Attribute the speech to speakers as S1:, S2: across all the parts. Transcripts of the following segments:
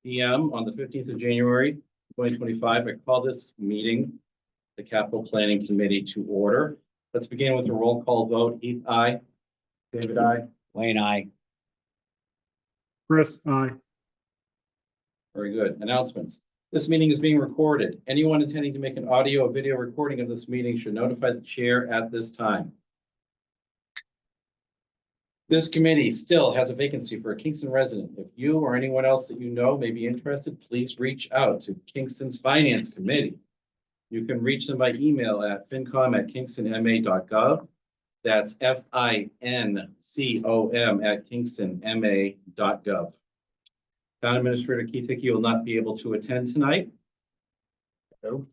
S1: p.m. on the 15th of January, 2025. I call this meeting, the Capital Planning Committee, to order. Let's begin with a roll call vote. Heath, aye. David, aye.
S2: Wayne, aye.
S3: Chris, aye.
S1: Very good. Announcements. This meeting is being recorded. Anyone intending to make an audio or video recording of this meeting should notify the chair at this time. This committee still has a vacancy for a Kingston resident. If you or anyone else that you know may be interested, please reach out to Kingston's Finance Committee. You can reach them by email at fincom@kingstonma.gov. That's fincom@kingstonma.gov. Town Administrator Keith Hickey will not be able to attend tonight. No.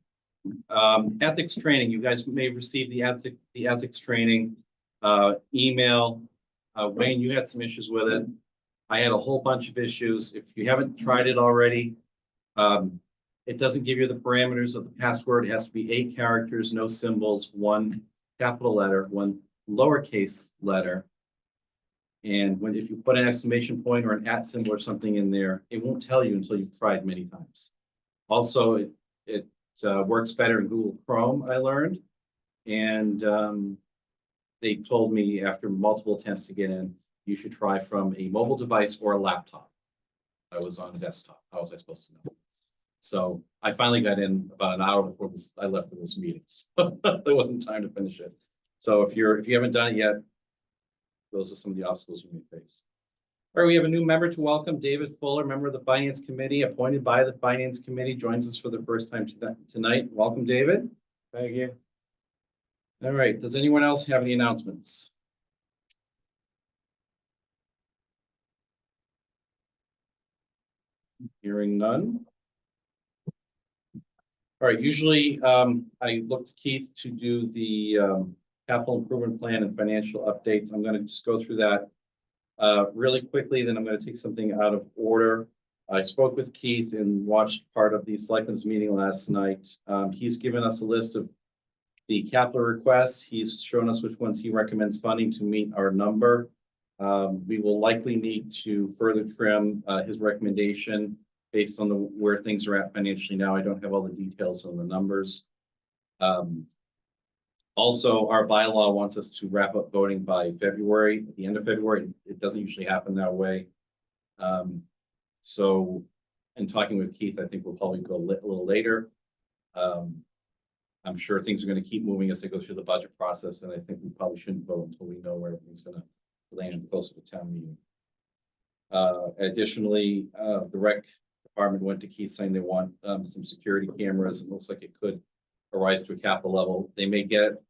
S1: Ethics training. You guys may receive the ethics training email. Wayne, you had some issues with it. I had a whole bunch of issues. If you haven't tried it already, it doesn't give you the parameters of the password. It has to be 8 characters, no symbols, 1 capital letter, 1 lowercase letter. And if you put an exclamation point or an @ symbol or something in there, it won't tell you until you've tried many times. Also, it works better in Google Chrome, I learned. And they told me after multiple attempts to get in, you should try from a mobile device or a laptop. I was on a desktop. How was I supposed to know? So I finally got in about an hour before I left for this meeting. So there wasn't time to finish it. So if you haven't done it yet, those are some of the obstacles you may face. All right, we have a new member to welcome. David Fuller, member of the Finance Committee, appointed by the Finance Committee, joins us for the first time tonight. Welcome, David.
S2: Thank you.
S1: All right, does anyone else have any announcements? Hearing none. All right, usually I look to Keith to do the capital improvement plan and financial updates. I'm going to just go through that really quickly, then I'm going to take something out of order. I spoke with Keith and watched part of the selectmen's meeting last night. He's given us a list of the capital requests. He's shown us which ones he recommends funding to meet our number. We will likely need to further trim his recommendation based on where things are at financially now. I don't have all the details on the numbers. Also, our bylaw wants us to wrap up voting by February, at the end of February. It doesn't usually happen that way. So in talking with Keith, I think we'll probably go a little later. I'm sure things are going to keep moving as they go through the budget process, and I think we probably shouldn't vote until we know where everything's going to land closer to town meeting. Additionally, the rec department went to Keith saying they want some security cameras. It looks like it could arise to a capital level. They may get it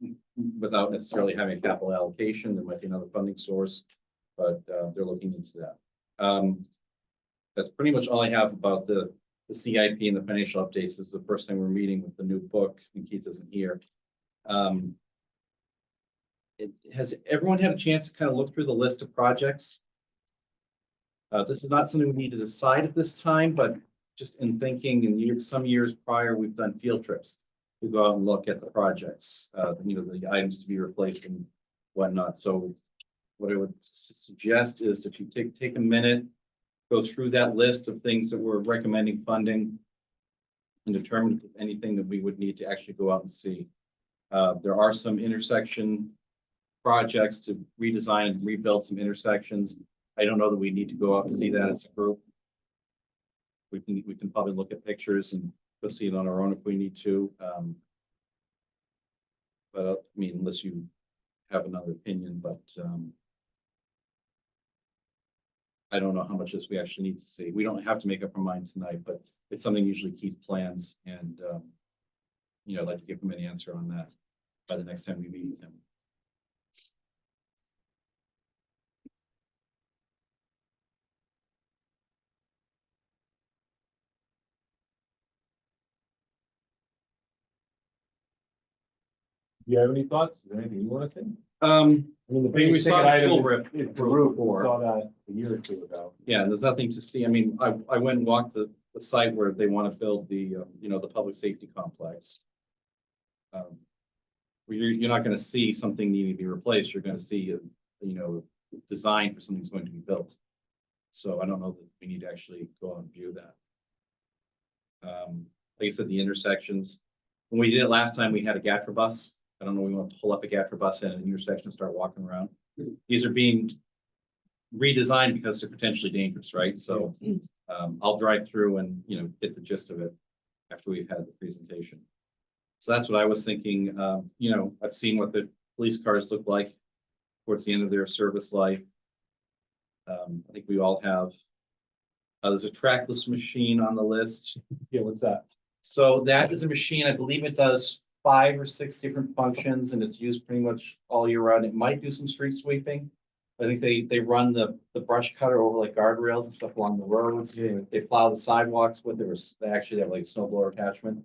S1: without necessarily having a capital allocation. There might be another funding source, but they're looking into that. That's pretty much all I have about the CIP and the financial updates. This is the first time we're meeting with the new book, and Keith isn't here. Has everyone had a chance to kind of look through the list of projects? This is not something we need to decide at this time, but just in thinking, in some years prior, we've done field trips to go out and look at the projects, the items to be replaced and whatnot. So what I would suggest is if you take a minute, go through that list of things that we're recommending funding and determine if anything that we would need to actually go out and see. There are some intersection projects to redesign and rebuild some intersections. I don't know that we need to go out and see that as a group. We can probably look at pictures and go see it on our own if we need to. But I mean, unless you have another opinion, but I don't know how much this we actually need to see. We don't have to make up our mind tonight, but it's something usually Keith plans, and I'd like to give him an answer on that by the next time we meet with him.
S4: Do you have any thoughts? Is there anything you want to say?
S1: I mean,
S4: the
S1: we
S4: biggest
S1: saw
S4: ticket
S1: the full
S4: item
S1: rip.
S4: is the roof. We saw that a year or two ago.
S1: Yeah, there's nothing to see. I mean, I went and walked the site where they want to build the the public safety complex. You're not going to see something needing to be replaced. You're going to see design for something that's going to be built. So I don't know that we need to actually go out and view that. Like I said, the intersections. When we did it last time, we had a GATRA bus. I don't know, we want to pull up a GATRA bus in an intersection and start walking around. These are being redesigned because they're potentially dangerous, right? So I'll drive through and, get the gist of it after we've had the presentation. So that's what I was thinking. I've seen what the police cars look like towards the end of their service life. I think we all have. There's a trackless machine on the list.
S4: Yeah, what's that?
S1: So that is a machine, I believe it does 5 or 6 different functions and it's used pretty much all year round. It might do some street sweeping. I think they run the brush cutter over like guardrails and stuff along the roads.
S4: Yeah.
S1: They plow the sidewalks with, they actually have like snow blower attachment.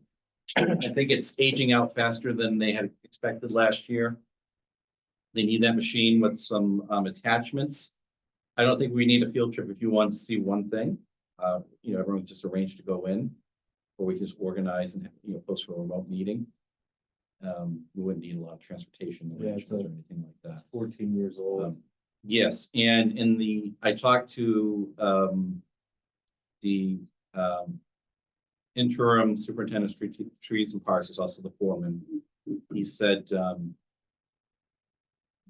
S1: I think it's aging out faster than they had expected last year. They need that machine with some attachments. I don't think we need a field trip if you want to see one thing. Everyone just arranged to go in, or we can just organize and post for a remote meeting. We wouldn't need a lot of transportation arrangements or anything like that.
S4: 14 years old.
S1: Yes, and I talked to the interim superintendent of trees and parks, who's also the foreman. He said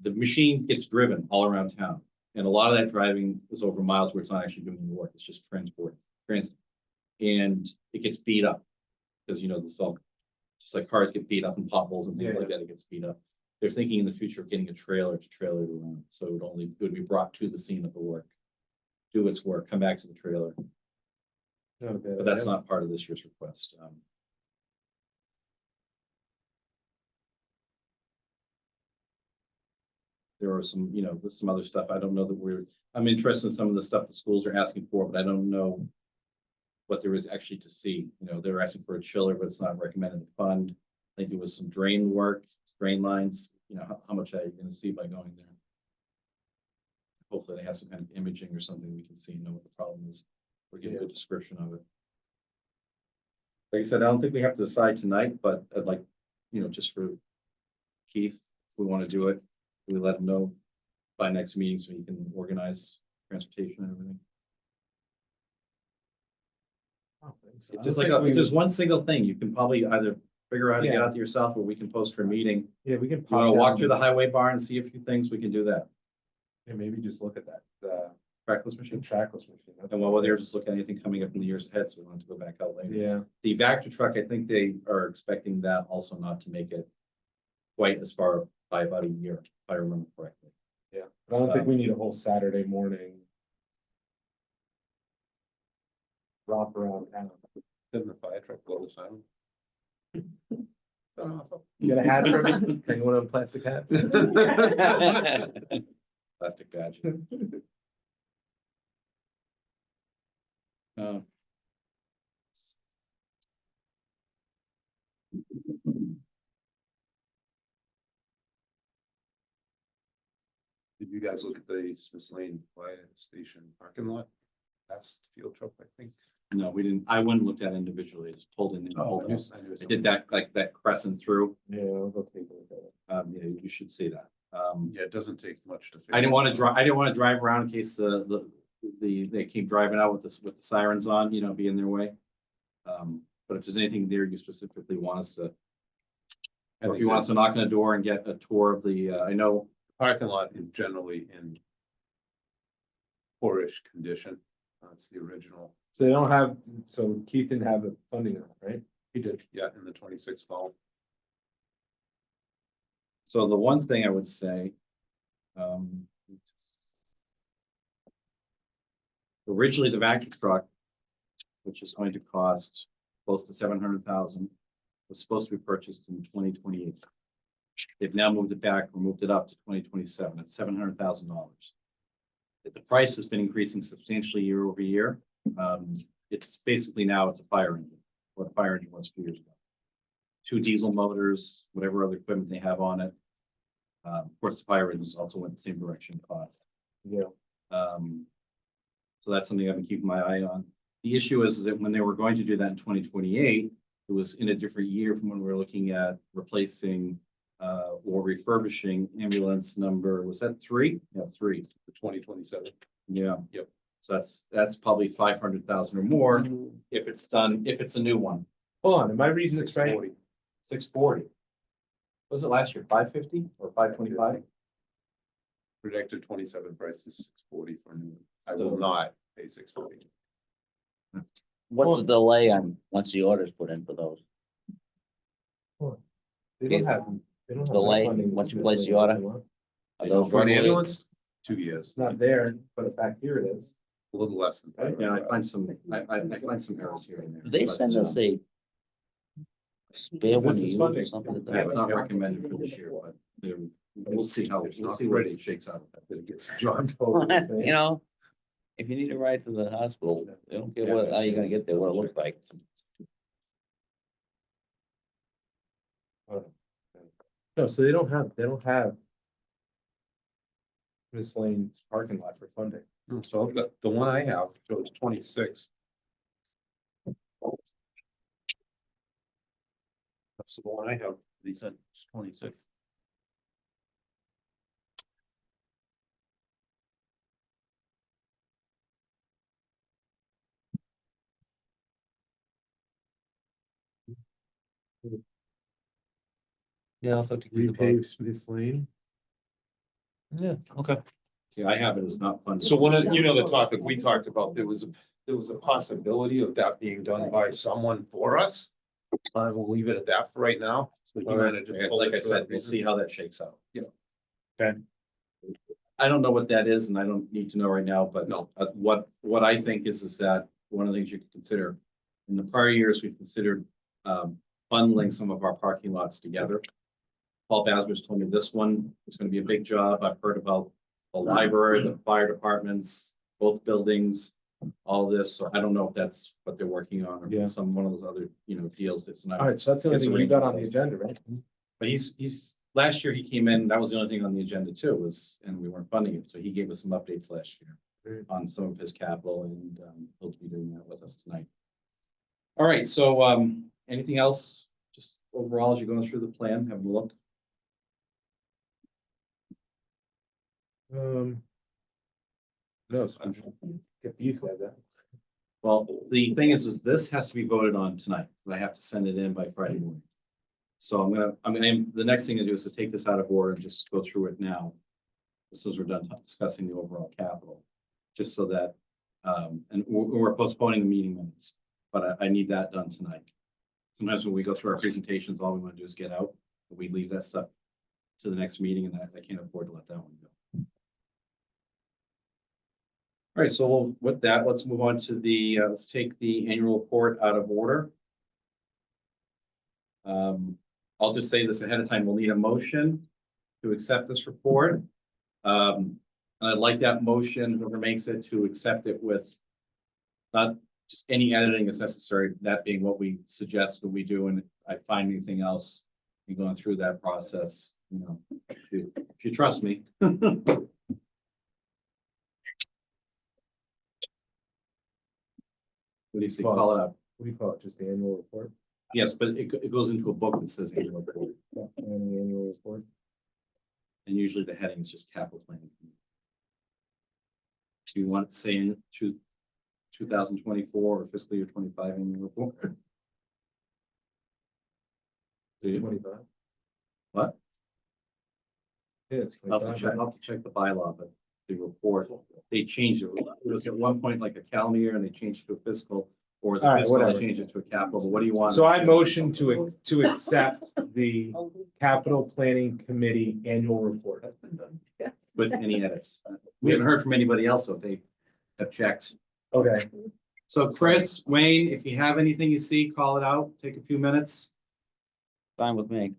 S1: the machine gets driven all around town, and a lot of that driving is over miles where it's not actually doing the work. It's just transit, and it gets beat up because this all just like cars get beat up in potholes and things like that. It gets beat up. They're thinking in the future of getting a trailer to trailer it around, so it would be brought to the scene of the work, do its work, come back to the trailer. But that's not part of this year's request. There are some, there's some other stuff. I don't know that I'm interested in some of the stuff the schools are asking for, but I don't know what there is actually to see. They're asking for a chiller, but it's not recommended to fund. I think it was some drain work, drain lines. How much are you going to see by going there? Hopefully they have some kind of imaging or something we can see and know what the problem is, or give a description of it. Like I said, I don't think we have to decide tonight, but I'd like, just for Keith, if we want to do it, we let him know by next meeting so he can organize transportation and everything. Just like if there's one single thing, you can probably either figure out how to get out to yourself, or we can post for a meeting.
S4: Yeah, we can.
S1: You want to walk through the highway barn and see a few things, we can do that.
S4: Yeah, maybe just look at that.
S1: Trackless machine.
S4: Trackless machine.
S1: And while we're there, just look at anything coming up in the years ahead, so we don't have to go back out later.
S4: Yeah.
S1: The Vector truck, I think they are expecting that also not to make it quite as far by about a year, if I remember correctly.
S4: Yeah, but I don't think we need a whole Saturday morning romp around town.
S2: Didn't the fire truck go to silent?
S4: You got a hat for me? Can you one of them plastic hats?
S1: Plastic badge.
S2: Did you guys look at the Smith Lane Fire Station parking lot? That's the field truck, I think.
S1: No, we didn't. I wouldn't look at it individually. I just pulled in. And pulled out. I did that like that crescent through.
S4: Yeah, I'll go take a look at it.
S1: Yeah, you should see that.
S2: Yeah, it doesn't take much to.
S1: I didn't want to drive. I didn't want to drive around in case they keep driving out with the sirens on. Be in their way. But if there's anything there you specifically want us to, or if you want us to knock on the door and get a tour of the, I know.
S2: Parking lot is generally in poorish condition. That's the original.
S4: So they don't have, so Keith didn't have the funding on it, right?
S2: He did, yeah, in the 26 fall.
S1: So the one thing I would say, originally the vacuum truck, which is going to cost close to 700,000, was supposed to be purchased in 2028. They've now moved it back, or moved it up to 2027. It's $700,000. The price has been increasing substantially year over year. It's basically now it's a fire engine, what a fire engine was a few years ago. 2 diesel motors, whatever other equipment they have on it. Of course, the fire engines also went the same direction in cost.
S4: Yeah.
S1: So that's something I've been keeping my eye on. The issue is that when they were going to do that in 2028, it was in a different year from when we were looking at replacing or refurbishing ambulance number, was that 3? Yeah, 3.
S2: The 2027.
S1: Yeah.
S2: Yep.
S1: So that's probably 500,000 or more if it's done, if it's a new one.
S4: Hold on, am I reading this right?
S2: 640.
S1: 640. Was it last year, 550 or 525?
S2: Projected 27 price is 640 for new. I will not pay 640.
S3: What's the delay on, once the order's put in for those?
S4: They don't have. They don't have
S3: Delay,
S4: funding
S3: once you
S4: this
S3: place the
S4: way.
S3: order?
S2: They
S3: Are
S2: don't
S3: those
S2: for an
S3: delayed?
S2: ambulance, 2 years,
S4: It's not there, but back here it is.
S2: a little less than that.
S1: Yeah, I find some errors here and there.
S3: Do they
S1: but,
S3: send us a spare
S4: This
S3: one to
S4: is
S3: use or
S4: funding.
S3: something like
S1: Yeah,
S3: that?
S1: it's not recommended for this year, but we'll see how, we'll see where it shakes out.
S2: It gets John.
S3: You know, if you need a ride to the hospital, they don't care what, how you gonna get there, what it looks like.
S4: No, so they don't have. Miscellaneous parking lot for funding.
S2: So the one I have shows 26. That's the one I have, he said it's 26.
S3: Yeah, I'll have to keep the book.
S4: Repave Smith's Lane.
S3: Yeah, okay.
S1: See, I have it as not funded.
S2: So one of, you know, the topic we talked about, there was a possibility of that being done by someone for us. I will leave it at that for right now. So you wanna just pull
S1: Like
S2: it
S1: I
S2: for
S1: said,
S2: that
S1: we'll see how that shakes out.
S2: Yeah.
S4: Okay.
S1: I don't know what that is, and I don't need to know right now, but
S2: No.
S1: what I think is that one of the things you could consider. In the prior years, we've considered bundling some of our parking lots together. Paul Bazar's told me this one is gonna be a big job. I've heard about the library, the fire departments, both buildings, all of this. So I don't know if that's what they're working on or if
S4: Yeah.
S1: it's one of those other, deals that's not.
S4: All right, so that's the only
S1: It's
S4: thing you
S1: arranged
S4: got
S1: for
S4: on the
S1: those.
S4: agenda, right?
S1: But last year he came in, that was the only thing on the agenda too, and we weren't funding it, so he gave us some updates last year.
S4: Great.
S1: On some of his capital, and he'll be doing that with us tonight. All right, so anything else, just overall, as you're going through the plan, have a look?
S4: No, so get these guys out.
S1: Well, the thing is this has to be voted on tonight, because I have to send it in by Friday morning. So the next thing to do is to take this out of order and just go through it now. As soon as we're done discussing the overall capital, just so that, and we're postponing the meeting minutes, but I need that done tonight. Sometimes when we go through our presentations, all we want to do is get out, but we leave that stuff to the next meeting, and I can't afford to let that one go. All right, so with that, let's move on to let's take the annual report out of order. I'll just say this ahead of time, we'll need a motion to accept this report. I'd like that motion, whoever makes it, to accept it with not just any editing is necessary, that being what we suggest what we do, and if I find anything else in going through that process, if you trust me. What do you say, call it up?
S4: What do you call it? Just the annual report?
S1: Yes, but it goes into a book that says annual report,
S4: Yeah, and the annual report.
S1: and usually the heading is just capital planning. Do you want it to say in 2024 or fiscal year 25 annual report? Do you?
S4: 25.
S1: What?
S4: Yeah, it's
S1: I'll have to check the bylaw, but the report, they changed it. It was at one point like a calendar year and they changed it to a fiscal, or was it
S4: All right,
S1: fiscal, they
S4: whatever.
S1: changed it to a capital, but what do you want?
S4: So I motion to accept the capital planning committee annual report.
S1: That's been done. With any edits. We haven't heard from anybody else, so if they have checked.
S4: Okay.
S1: So Chris, Wayne, if you have anything you see, call it out, take a few minutes.
S3: Fine with me.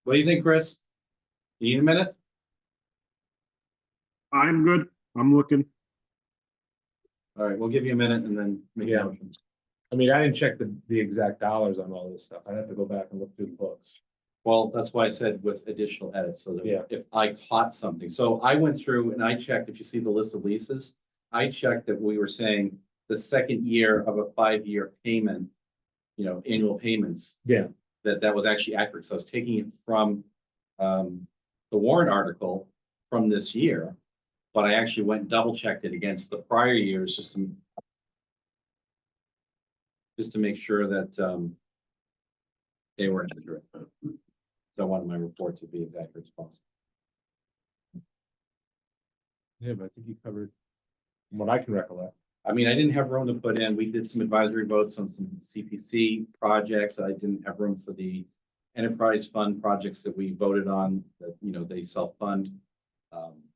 S1: What do you think, Chris? You need a minute?
S5: I'm good. I'm looking.
S1: All right, we'll give you a minute and then make a
S4: Yeah.
S1: motion.
S4: I mean, I didn't check the exact dollars on all this stuff. I'd have to go back and look through the books.
S1: Well, that's why I said with additional edits, so
S4: Yeah.
S1: that if I caught something. So I went through and I checked, if you see the list of leases, I checked that we were saying the second year of a 5-year payment, annual payments,
S4: Yeah.
S1: that was actually accurate. So I was taking it from the warrant article from this year, but I actually went and double checked it against the prior years just to make sure that they were accurate. So I wanted my report to be as accurate as possible.
S4: Yeah, but I think you covered from what I can recollect.
S1: I mean, I didn't have room to put in, we did some advisory votes on some CPC projects. I didn't have room for the enterprise fund projects that we voted on, that, you know, they self-fund.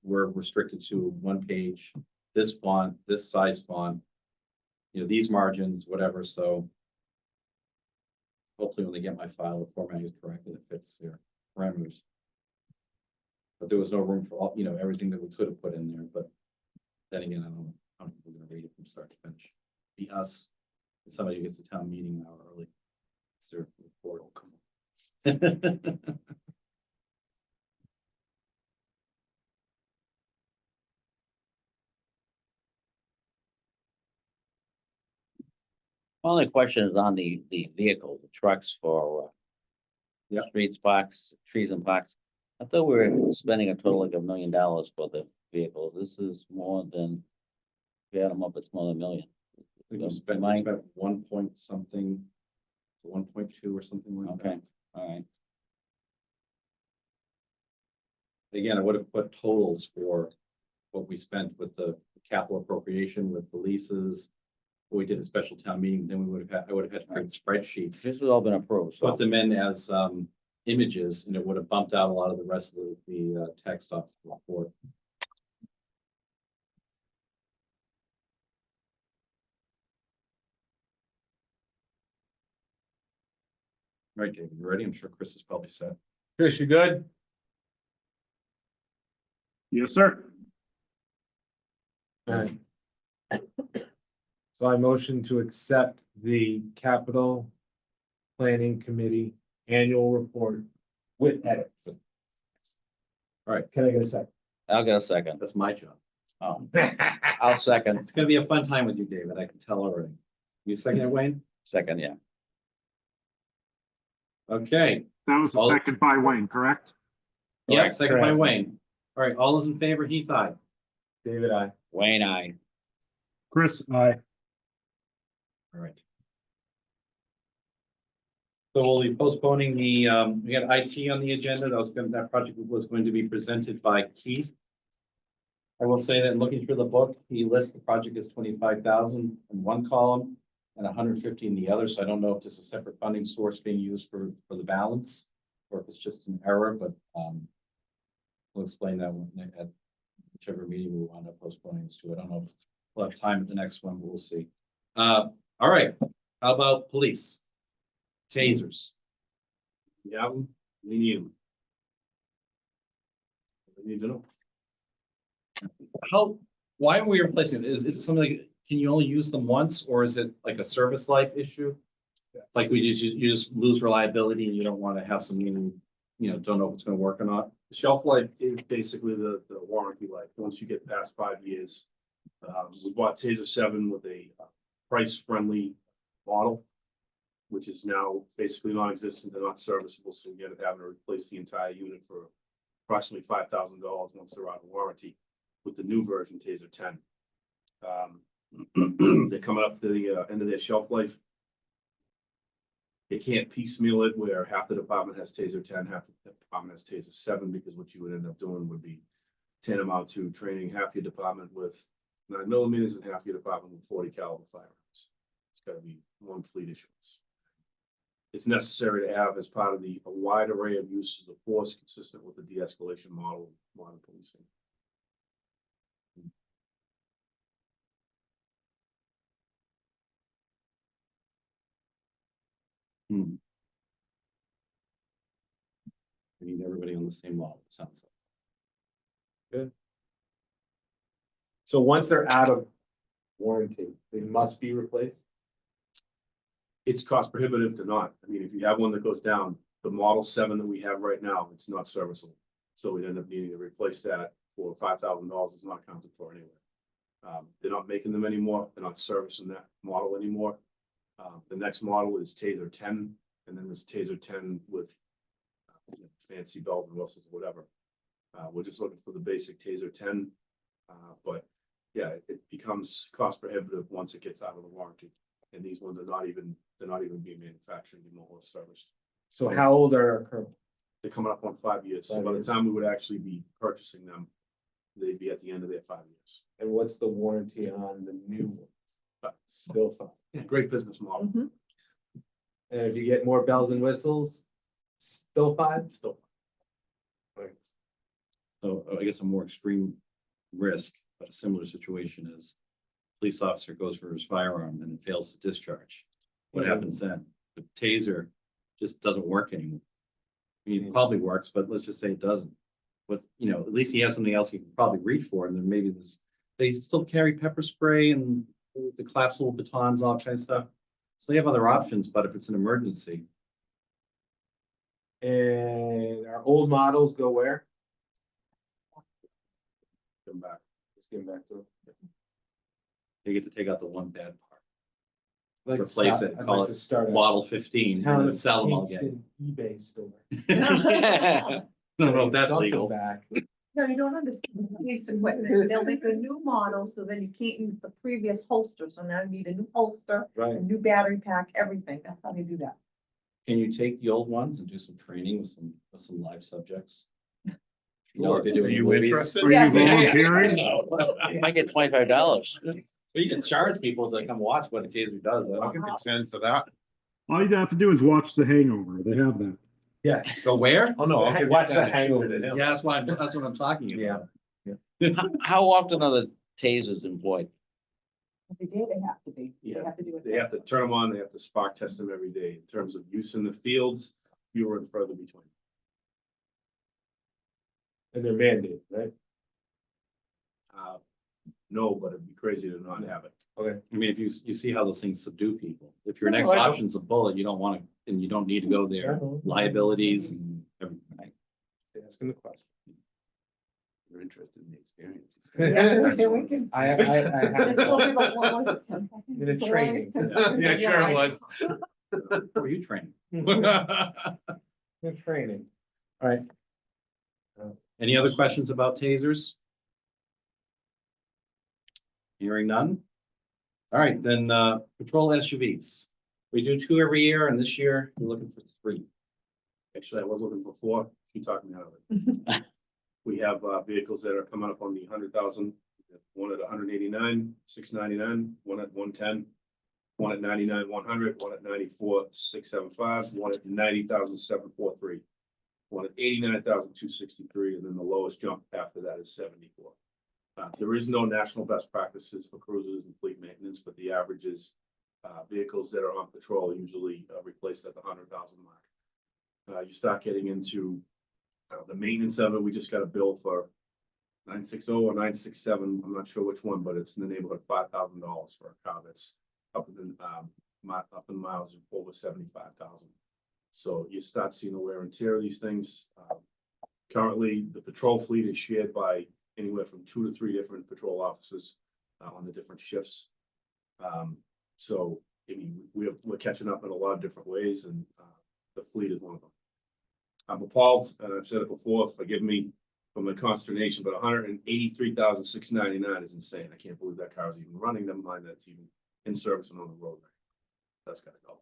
S1: We're restricted to one page, this font, this size font, you know, these margins, whatever, so hopefully when they get my file, the formatting is correct and it fits their parameters. But there was no room for all, you know, everything that we could have put in there, but then again, I don't know how many people are gonna read it from start to finish. Be us, and somebody who gets to town meeting an hour early. It's their report.
S3: Only question is on the vehicle, the trucks for.
S1: Yep.
S3: Streets, parks, trees and parks. I thought we were spending a total like $1 million for the vehicle. This is more than. If you add them up, it's more than $1 million.
S1: I think we spent about 1 point something, 1.2 or something like that.
S3: Okay, all right.
S1: Again, I would have put totals for what we spent with the capital appropriation, with the leases. We did a special town meeting, then we would have had, I would have had to create spreadsheets,
S3: This has all been approved, so.
S1: put them in as images, and it would have bumped out a lot of the rest of the text off the report. All right, David, you ready? I'm sure Chris is probably set.
S4: Chris, you good?
S5: Yes, sir.
S4: All right. So I motion to accept the capital planning committee annual report with edits.
S1: All right.
S4: Can I get a second?
S3: I'll get a second.
S1: That's my job.
S3: Oh, I'll second,
S1: It's gonna be a fun time with you, David. I can tell already. You second it, Wayne?
S3: second, yeah.
S1: Okay.
S5: That was a
S1: All-
S5: second by Wayne, correct?
S1: Yeah,
S4: Correct,
S1: second by
S4: correct.
S1: Wayne. All right, all those in favor, Heath, aye.
S4: David, I.
S3: Wayne, I.
S5: Chris, aye.
S1: All right. So we'll be postponing the, we had IT on the agenda. That project was going to be presented by Keith. I will say that looking through the book, he lists the project as 25,000 in one column and 150 in the other. So I don't know if there's a separate funding source being used for the balance or if it's just an error, but we'll explain that at whichever meeting we want to postpone this to. I don't know if we'll have time at the next one, but we'll see. All right, how about police? Tasers.
S5: Yeah, we need them. We need to know.
S1: Why are we replacing it? Is it something like, can you only use them once, or is it like a service life issue? Like you just lose reliability and you don't want to have something, you know, don't know if it's gonna work or not?
S6: The shelf life is basically the warranty life, once you get past 5 years. We bought Taser 7 with a price-friendly model, which is now basically non-existent and not serviceable, so we end up having to replace the entire unit for approximately $5,000 once they're out of warranty with the new version Taser 10. They're coming up to the end of their shelf life. They can't piecemeal it where half the department has Taser 10, half the department has Taser 7, because what you would end up doing would be tantamount to training half your department with 9mm and half your department with 40 caliber firearms. It's got to be one fleet issuance. It's necessary to have as part of a wide array of uses of force consistent with the de-escalation model of modern policing.
S1: Hmm. We need everybody on the same level, it sounds like.
S4: So once they're out of warranty, they must be replaced?
S6: It's cost prohibitive to not. I mean, if you have one that goes down, the Model 7 that we have right now, it's not serviceable. So we'd end up needing to replace that for $5,000. It's not accounted for anyway. They're not making them anymore. They're not servicing that model anymore. The next model is Taser 10, and then there's Taser 10 with fancy bells and whistles, whatever. We're just looking for the basic Taser 10. But yeah, it becomes cost prohibitive once it gets out of the warranty. And these ones are they're not even being manufactured anymore or serviced.
S4: So how old are our current?
S6: They're coming up on 5 years. So
S4: 5
S6: by the
S4: years.
S6: time we would actually be purchasing them, they'd be at the end of their 5 years.
S4: And what's the warranty on the new ones? Still fine.
S6: Yeah, great business model.
S7: Mhm.
S4: And if you get more bells and whistles, still fine?
S6: Still.
S1: So I guess a more extreme risk, but a similar situation is police officer goes for his firearm and it fails to discharge. What happens then? The taser just doesn't work anymore. I mean, it probably works, but let's just say it doesn't. But, at least he has something else he can probably reach for, and then maybe they still carry pepper spray and the collapsible batons, all that kind of stuff. So they have other options, but if it's an emergency,
S4: And our old models go where?
S6: Come back.
S4: Just give them back to.
S1: they get to take out the one bad part.
S4: I'd like to
S1: Replace
S4: start-
S1: it,
S4: I'd
S1: call
S4: like
S1: it
S4: to start a
S1: Model 15, and
S4: town
S1: then
S4: of
S1: sell them all again.
S4: Kingston eBay store.
S1: No, that's
S4: Something
S1: legal.
S4: back.
S7: No, you don't understand. Police equipment, they'll make a new model, so then you can't use the previous holster, so now you need a new holster,
S4: Right.
S7: a new battery pack, everything, that's how they do that.
S1: Can you take the old ones and do some training with some live subjects?
S4: Sure.
S1: They do
S6: Are
S1: in
S6: you
S1: movies.
S6: interested?
S5: Are you volunteering?
S3: You might get $25.
S1: But you can charge people to come watch what a taser does. I
S2: I'll
S1: don't-
S2: give you 10 for that.
S5: All you have to do is watch The Hangover. They have that.
S4: Yes.
S1: Go where?
S2: Oh, no, I'll give you
S4: Watch
S2: 10
S4: the
S2: to shoot
S4: Hangover.
S2: it at him.
S1: Yeah, that's what I'm talking about.
S3: How often are the tasers employed?
S7: Every day they have to be, they
S6: Yeah,
S7: have to do it.
S6: They have to turn them on, they have to spark test them every day. In terms of use in the fields, fewer and further between.
S4: And they're mandated, right?
S6: No, but it'd be crazy to not have it.
S4: Okay.
S1: I mean, if you see how those things subdue people, if your
S3: No,
S1: next
S3: I don't.
S1: option's a bullet, you don't want to, and you don't need to go there, liabilities and everything.
S4: Asking the question.
S1: You're interested in the experience.
S7: Yeah, then we can-
S4: I have.
S7: It's only like, what was it, 10 seconds?
S4: In a training.
S2: Yeah, sure it was.
S1: Who are you training?
S4: Good training. All right.
S1: Any other questions about tasers? Hearing none? All right, then, patrol SUVs. We do 2 every year, and this year we're looking for 3.
S6: Actually, I was looking for 4. She talked me out of it. We have vehicles that are coming up on the 100,000, one at 189, 699, one at 110, one at 99, 100, one at 94, 675, one at 90,000, 743, one at 89,263, and then the lowest jump after that is 74. There is no national best practices for cruisers and fleet maintenance, but the average is vehicles that are on patrol usually replaced at the 100,000 mark. You start getting into the maintenance of it. We just got a bill for 960 or 967. I'm not sure which one, but it's in the neighborhood of $5,000 for a car that's up in miles of over 75,000. So you start seeing the wear and tear of these things. Currently, the patrol fleet is shared by anywhere from 2 to 3 different patrol officers on the different shifts. So I mean, we're catching up in a lot of different ways, and the fleet is one of them. I'm appalled, and I've said it before, forgive me for my consternation, but 183,699 is insane. I can't believe that car is even running, never mind that's even in service and on the road. That's gotta go.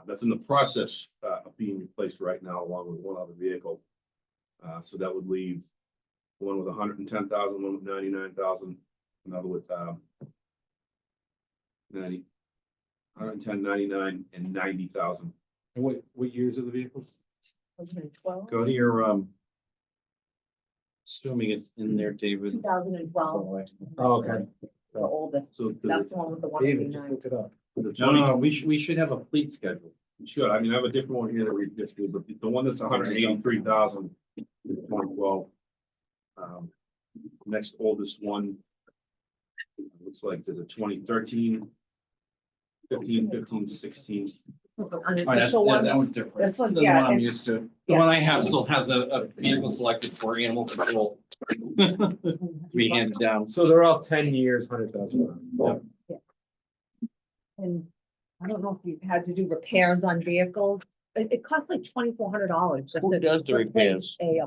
S6: That's in the process of being replaced right now, along with one other vehicle. So that would leave one with 110,000, one with 99,000, another with 90, 110, 99, and 90,000.
S4: And what years are the vehicles?
S7: 2012,
S1: Go to your, assuming it's in there, David.
S7: 2012,
S4: Oh, okay.
S7: the oldest,
S6: So
S7: that's the one with the
S4: David, just
S7: 189.
S4: look it up.
S6: the
S1: No, we should have a fleet schedule.
S6: Sure, I mean, I have a different one here to read this, but the one that's 183,000 is 2012. Next oldest one looks like there's a 2013, 15, 15, 16.
S7: The
S1: That
S7: unofficial one,
S1: one's different.
S7: This one,
S1: Than the
S7: yeah,
S1: one I'm
S7: and-
S1: used to. The
S7: yeah.
S1: one I have still has a vehicle selected for animal control. To be handed down.
S4: So they're all 10 years, 100,000.
S7: and I don't know if you've had to do repairs on vehicles, it costs like $2,400 just
S3: Who
S7: to
S3: does the
S7: replace
S3: repairs?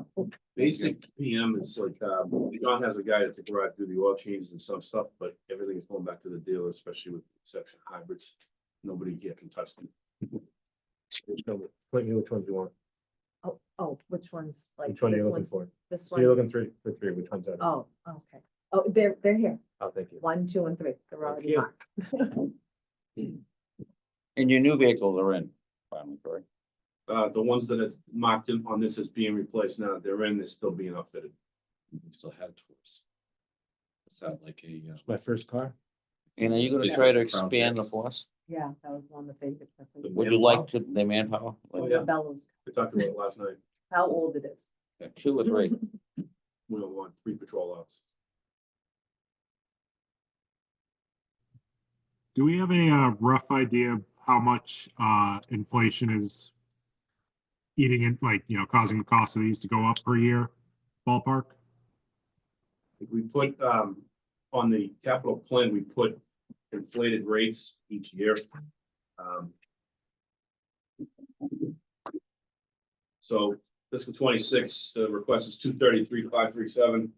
S6: Basic PM is like, John has a guy at the garage do the oil changes and some stuff, but everything is going back to the dealer, especially with the exception of hybrids. Nobody here can touch them.
S4: Point me which ones you want,
S7: Oh, which one's like?
S4: which one are you
S7: this
S4: looking
S7: one's-
S4: for?
S7: This
S4: So you're
S7: one,
S4: looking for three, which one's that?
S7: oh, okay. Oh, they're here.
S4: Oh, thank you.
S7: 1, 2, and 3. They're already
S4: you.
S7: marked.
S3: And your new vehicles are in, finally, correct?
S6: The ones that are marked in on this as being replaced now, they're in, they're still being outfitted.
S8: We still have tours. Sound like a,
S4: My first car?
S3: And are you gonna
S8: It's
S3: try to
S8: like a crown
S3: expand the
S8: vic.
S3: force?
S7: Yeah, that was one of the favorites.
S3: Would you like to, the manpower?
S6: Oh,
S3: Like,
S6: yeah.
S7: The bellows,
S6: We talked about it last night.
S7: how old it is.
S3: 2 or 3?
S6: We don't want 3 patrol officers.
S5: Do we have a rough idea of how much inflation is eating it, like, causing the cost of these to go up per year? Ballpark?
S6: If we put, on the capital plan, we put inflated rates each year. Um, So fiscal 26, the request is 233,537.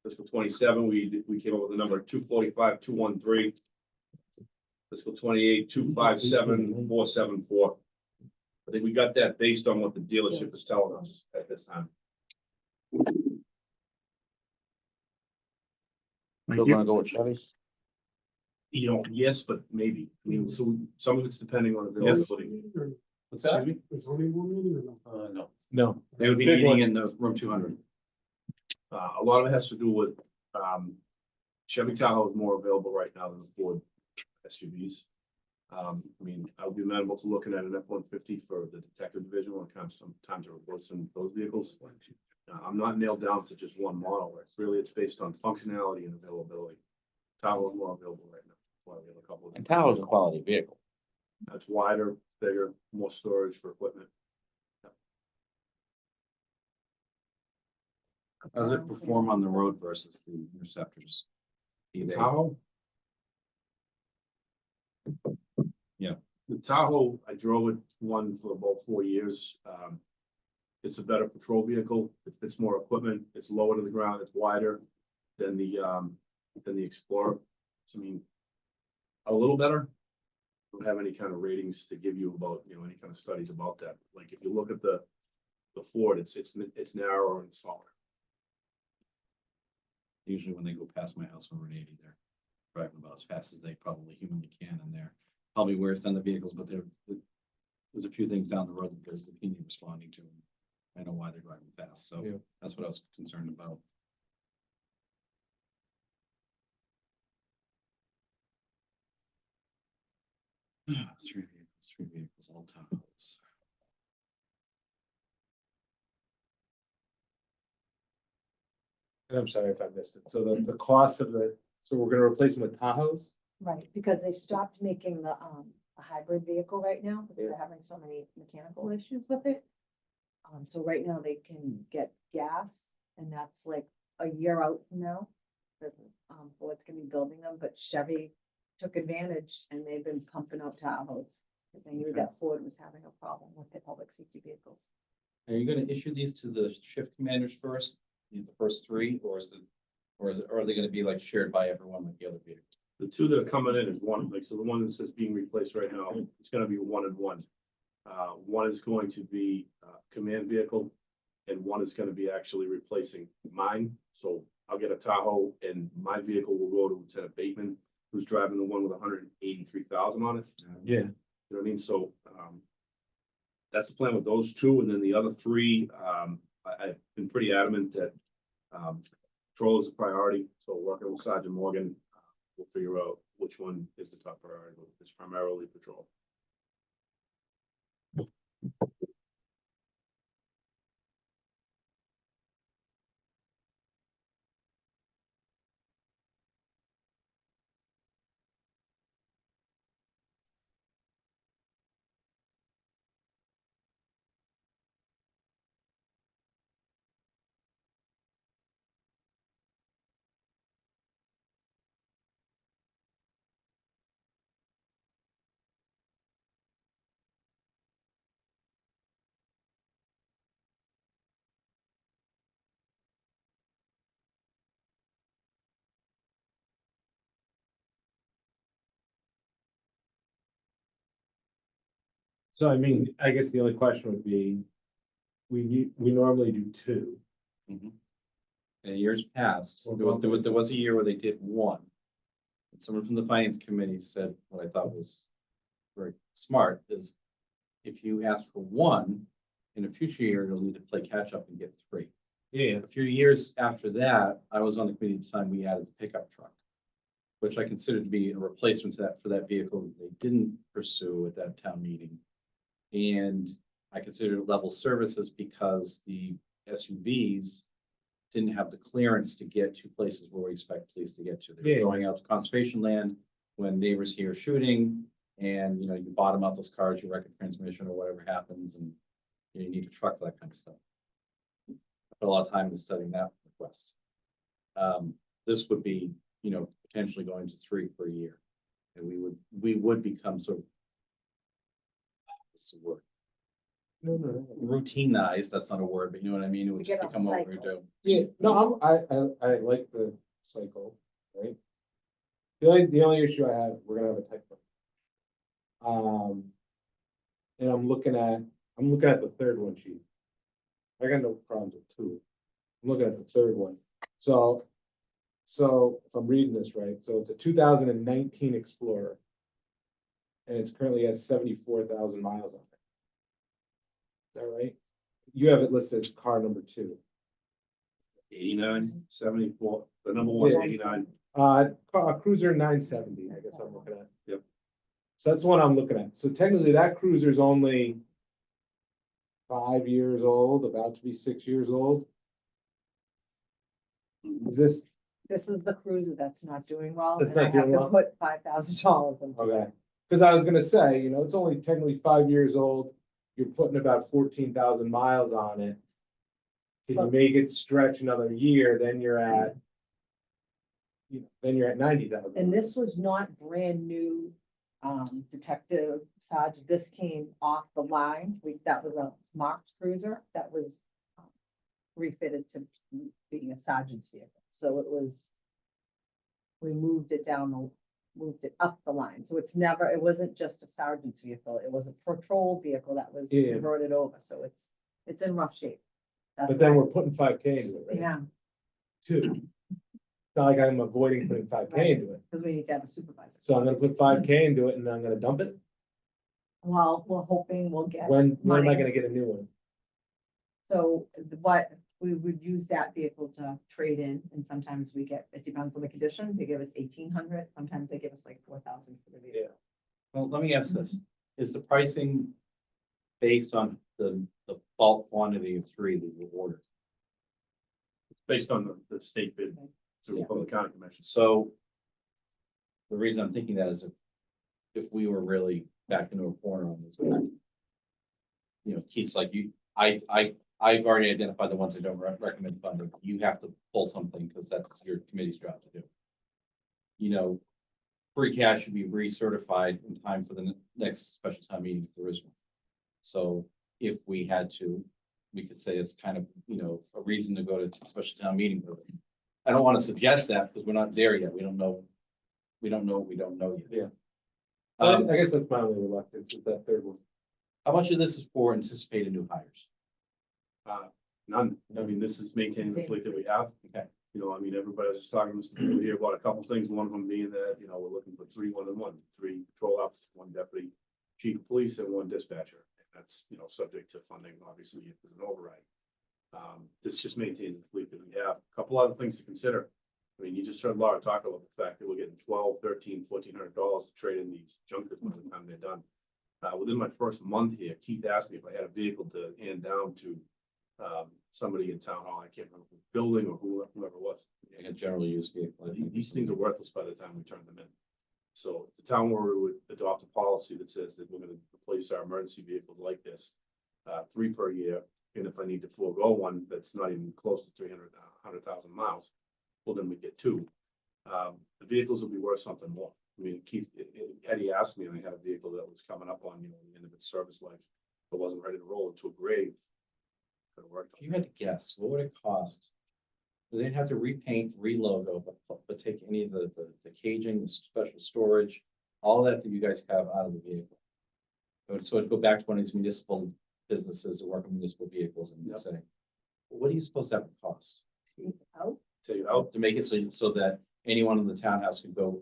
S6: Fiscal 27, we came up with a number of 245,213. Fiscal 28, 257,474. I think we got that based on what the dealership is telling us at this time.
S3: Still
S5: Thank you.
S3: gonna go with Chevys?
S6: Yes, but maybe. I mean, so some of it's depending on availability.
S8: what's that?
S2: No.
S4: No.
S8: They would be
S4: Big
S8: meeting
S4: one.
S8: in the room 200.
S6: A lot of it has to do with, Chevy Tahoe is more available right now than the Ford SUVs. I mean, I would be amenable to looking at an F-150 for the detective division when it comes some time to replace some of those vehicles. I'm not nailed down to just one model. It's based on functionality and availability. Tahoe is more available right now. Why we have a couple of.
S3: And Tahoe's a quality vehicle.
S6: It's wider, bigger, more storage for equipment.
S8: How does it perform on the road versus the Interceptors?
S6: The Tahoe?
S8: Yeah.
S6: The Tahoe, I drove it one for about 4 years. It's a better patrol vehicle. It fits more equipment. It's lower to the ground. It's wider than the Explorer. So, I mean, a little better. Don't have any kind of ratings to give you about, any kind of studies about that. Like, if you look at the Ford, it's narrower and smaller.
S8: Usually when they go past my house over at 80, they're driving about as fast as they probably humanly can, and they're probably worse than the vehicles, but there's a few things down the road that there's opinion responding to. I know why they're driving fast, so
S4: Yeah.
S8: that's what I was concerned about. Three vehicles, all Tahoes.
S4: And I'm sorry if I missed it. So the cost of so we're gonna replace them with Tahoes?
S7: Right, because they stopped making the a hybrid vehicle right now, because they're
S4: Yeah.
S7: having so many mechanical issues with it. So right now they can get gas, and that's like a year out from now. That Ford's gonna be building them, but Chevy took advantage and they've been pumping out Tahoes. They knew that Ford was having a problem with their public safety vehicles.
S8: Are you gonna issue these to the shift commanders first, the first 3, or are they gonna be like shared by everyone like the other vehicles?
S6: The 2 that are coming in is one, like, so the one that says being replaced right now, it's gonna be 1 and 1. One is going to be a command vehicle, and one is gonna be actually replacing mine. So I'll get a Tahoe, and my vehicle will go to Lieutenant Bateman, who's driving the one with 183,000 on it.
S4: Yeah.
S6: You know what I mean? So, that's the plan with those 2, and then the other 3, I've been pretty adamant that, patrol is a priority, so working with Sergeant Morgan, we'll figure out which one is the top priority, but it's primarily patrol.
S4: So I mean, I guess the only question would be, we normally do two.
S1: In years past, there was a year where they did one. And someone from the finance committee said, what I thought was very smart, is if you ask for one, in a future year, you'll need to play catch up and get three.
S4: Yeah.
S1: A few years after that, I was on the committee at the time, we added the pickup truck, which I considered to be a replacement for that vehicle that they didn't pursue at that town meeting. And I considered it level services because the SUVs didn't have the clearance to get to places where we expect police to get to. They
S4: Yeah.
S1: were going out to conservation land when neighbors here shooting, and, you know, you bottom out those cars, you wreck a transmission or whatever happens, and you need a truck for that kind of stuff. I put a lot of time into studying that request. This would be, you know, potentially going to three per year. And we would become sort of, what's the word?
S4: No.
S1: Routinized, that's not a word, but you know what I mean? It would
S7: To get
S1: just
S7: on
S1: become what we
S7: cycle.
S1: do.
S4: Yeah, no, I like the cycle, right? The only issue I have, we're gonna have a typo. And I'm looking at the third one, chief. I got no problems with two. I'm looking at the third one. So if I'm reading this right, so it's a 2019 Explorer. And it currently has 74,000 miles on it. Is that right? You have it listed as car number 2.
S6: 89, 74, the number one,
S4: Yeah.
S6: 89.
S4: Cruiser 970, I guess I'm looking at.
S6: Yep.
S4: So that's the one I'm looking at. So technically that cruiser's only 5 years old, about to be 6 years old. Is this,
S7: This is the cruiser that's not doing well,
S4: That's
S7: and I
S4: not
S7: have
S4: doing
S7: to
S4: well?
S7: put $5,000 into it.
S4: okay, because I was gonna say, you know, it's only technically 5 years old. You're putting about 14,000 miles on it. Can you make it stretch another year, then you're at, you know, then you're at 90,000.
S7: And this was not brand new, Detective Sarge, this came off the line, that was a marked cruiser that was refitted to being a sergeant's vehicle, so it was. We moved it up the line, so it wasn't just a sergeant's vehicle, it was a patrol vehicle that was
S4: Yeah.
S7: converted over, so it's in rough shape. That's
S4: But then
S7: why-
S4: we're putting 5K into it, right?
S7: Yeah,
S4: Two. It's not like I'm avoiding putting 5K into it.
S7: because we need to have a supervisor.
S4: So I'm gonna put 5K into it and then I'm gonna dump it.
S7: Well, we're hoping we'll get.
S4: When am I
S7: money.
S4: gonna get a new one?
S7: So what, we would use that vehicle to trade in, and sometimes it depends on the condition, they give us 1,800, sometimes they give us like 4,000 for the vehicle.
S1: Well, let me ask this, is the pricing based on the bulk quantity of three that you ordered?
S6: Based on the state bid through the
S7: Yeah.
S6: Public Accounting Commission.
S1: So the reason I'm thinking that is if we were really back into a corner on this, you know, Keith's like I've already identified the ones that don't recommend funding. You have to pull something because that's your committee's job to do. You know, free cash should be recertified in time for the next special town meeting if there is one. So if we had to, we could say it's kind of, you know, a reason to go to a special town meeting. But I don't want to suggest that because we're not there yet. We don't know what we don't know yet.
S4: Yeah.
S1: Um,
S4: I guess that's my only reluctance with that third one.
S1: how much of this is for anticipated new hires?
S6: None. I mean, this is maintaining the fleet that we have.
S1: Okay.
S6: You know, I mean, everybody was just talking to Mr. here about a couple things, one of them being that, you know, we're looking for 3 1-1, 3 patrol officers, 1 deputy chief of police and 1 dispatcher. And that's, you know, subject to funding, obviously, if there's an override. This just maintains the fleet that we have. A couple other things to consider. I mean, you just heard Laura talk about the fact that we're getting $1,200, $1,300, $1,400 to trade in these junkers by the time they're done. Within my first month here, Keith asked me if I had a vehicle to hand down to somebody in town hall. I can't remember the building or whoever it was.
S1: A general use vehicle. I think
S6: These things are worthless by the time we turn them in. So if the town where we would adopt a policy that says that we're gonna replace our emergency vehicles like this, 3 per year, and if I need to forego one that's not even close to 100,000 miles, well, then we get 2. The vehicles will be worth something more. I mean, Keith, Eddie asked me, and I had a vehicle that was coming up on, you know, the end of its service life, but wasn't ready to roll into a grave. Could've worked.
S1: If you had to guess, what would it cost? They'd have to repaint, relogo, but take any of the caging, the special storage, all that you guys have out of the vehicle.
S8: So it'd go back to one of these municipal businesses that work on municipal vehicles and you say, well, what are you supposed to have it cost?
S7: Out,
S6: Tell you how,
S8: To make it so that anyone in the townhouse can go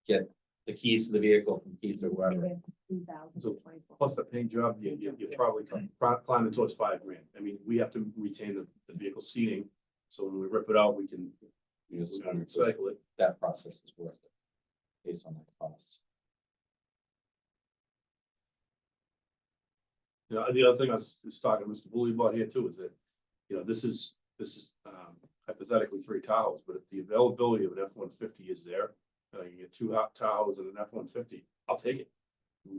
S8: get the keys to the vehicle from Keith or whoever.
S7: 2,000
S6: So,
S7: 24.
S6: plus the paint job, you're probably climbing towards $5,000. I mean, we have to retain the vehicle seating, so when we rip it out, we can,
S8: You
S6: we're
S8: just
S6: gonna
S8: wonder if
S6: recycle it.
S8: that process is worth it based on that cost.
S6: You know, the other thing I was talking to Mr. Bully about here too, is that, you know, this is hypothetically 3 Tahoes, but if the availability of an F-150 is there, you get 2 hot Tahoes and an F-150, I'll take it.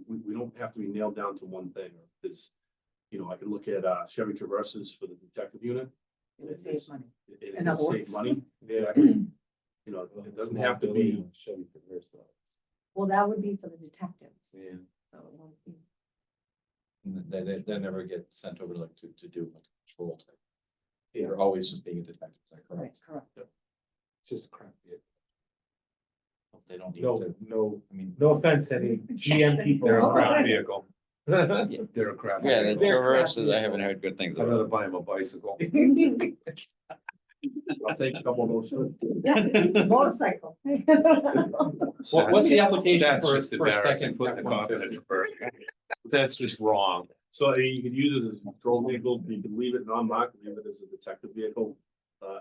S6: We don't have to be nailed down to one thing. There's, you know, I can look at Chevy Traverses for the detective unit.
S7: It would save money.
S6: It's
S7: In
S6: gonna
S7: other
S6: save
S7: words.
S6: money. Exactly. You know, it doesn't have to be,
S4: Chevy Traverse though.
S7: Well, that would be for the detectives,
S4: Yeah.
S7: so it won't be.
S8: And they never get sent over like to do like a patrol type. They're always just being a detective, is that
S7: Right,
S8: correct?
S7: correct.
S4: It's just a crap vehicle.
S8: They don't need
S4: No,
S8: to,
S4: no,
S8: I mean.
S4: no offense, to any GM people.
S2: They're a
S7: Oh,
S2: crap
S7: right.
S2: vehicle. They're a crap.
S3: Yeah, the
S2: vehicle.
S3: Traverses, I haven't heard good things
S2: I'd
S3: about.
S2: rather buy him a bicycle.
S6: I'll take a couple of those. too.
S7: Yeah, motorcycle.
S8: What's the application
S2: That's
S8: for
S2: just
S8: for a
S2: embarrassing,
S8: second
S2: putting the cop in a
S8: F-150?
S2: Traverse. That's just wrong.
S6: So you can use it as a patrol vehicle, you can leave it non-marked, leave it as a detective vehicle.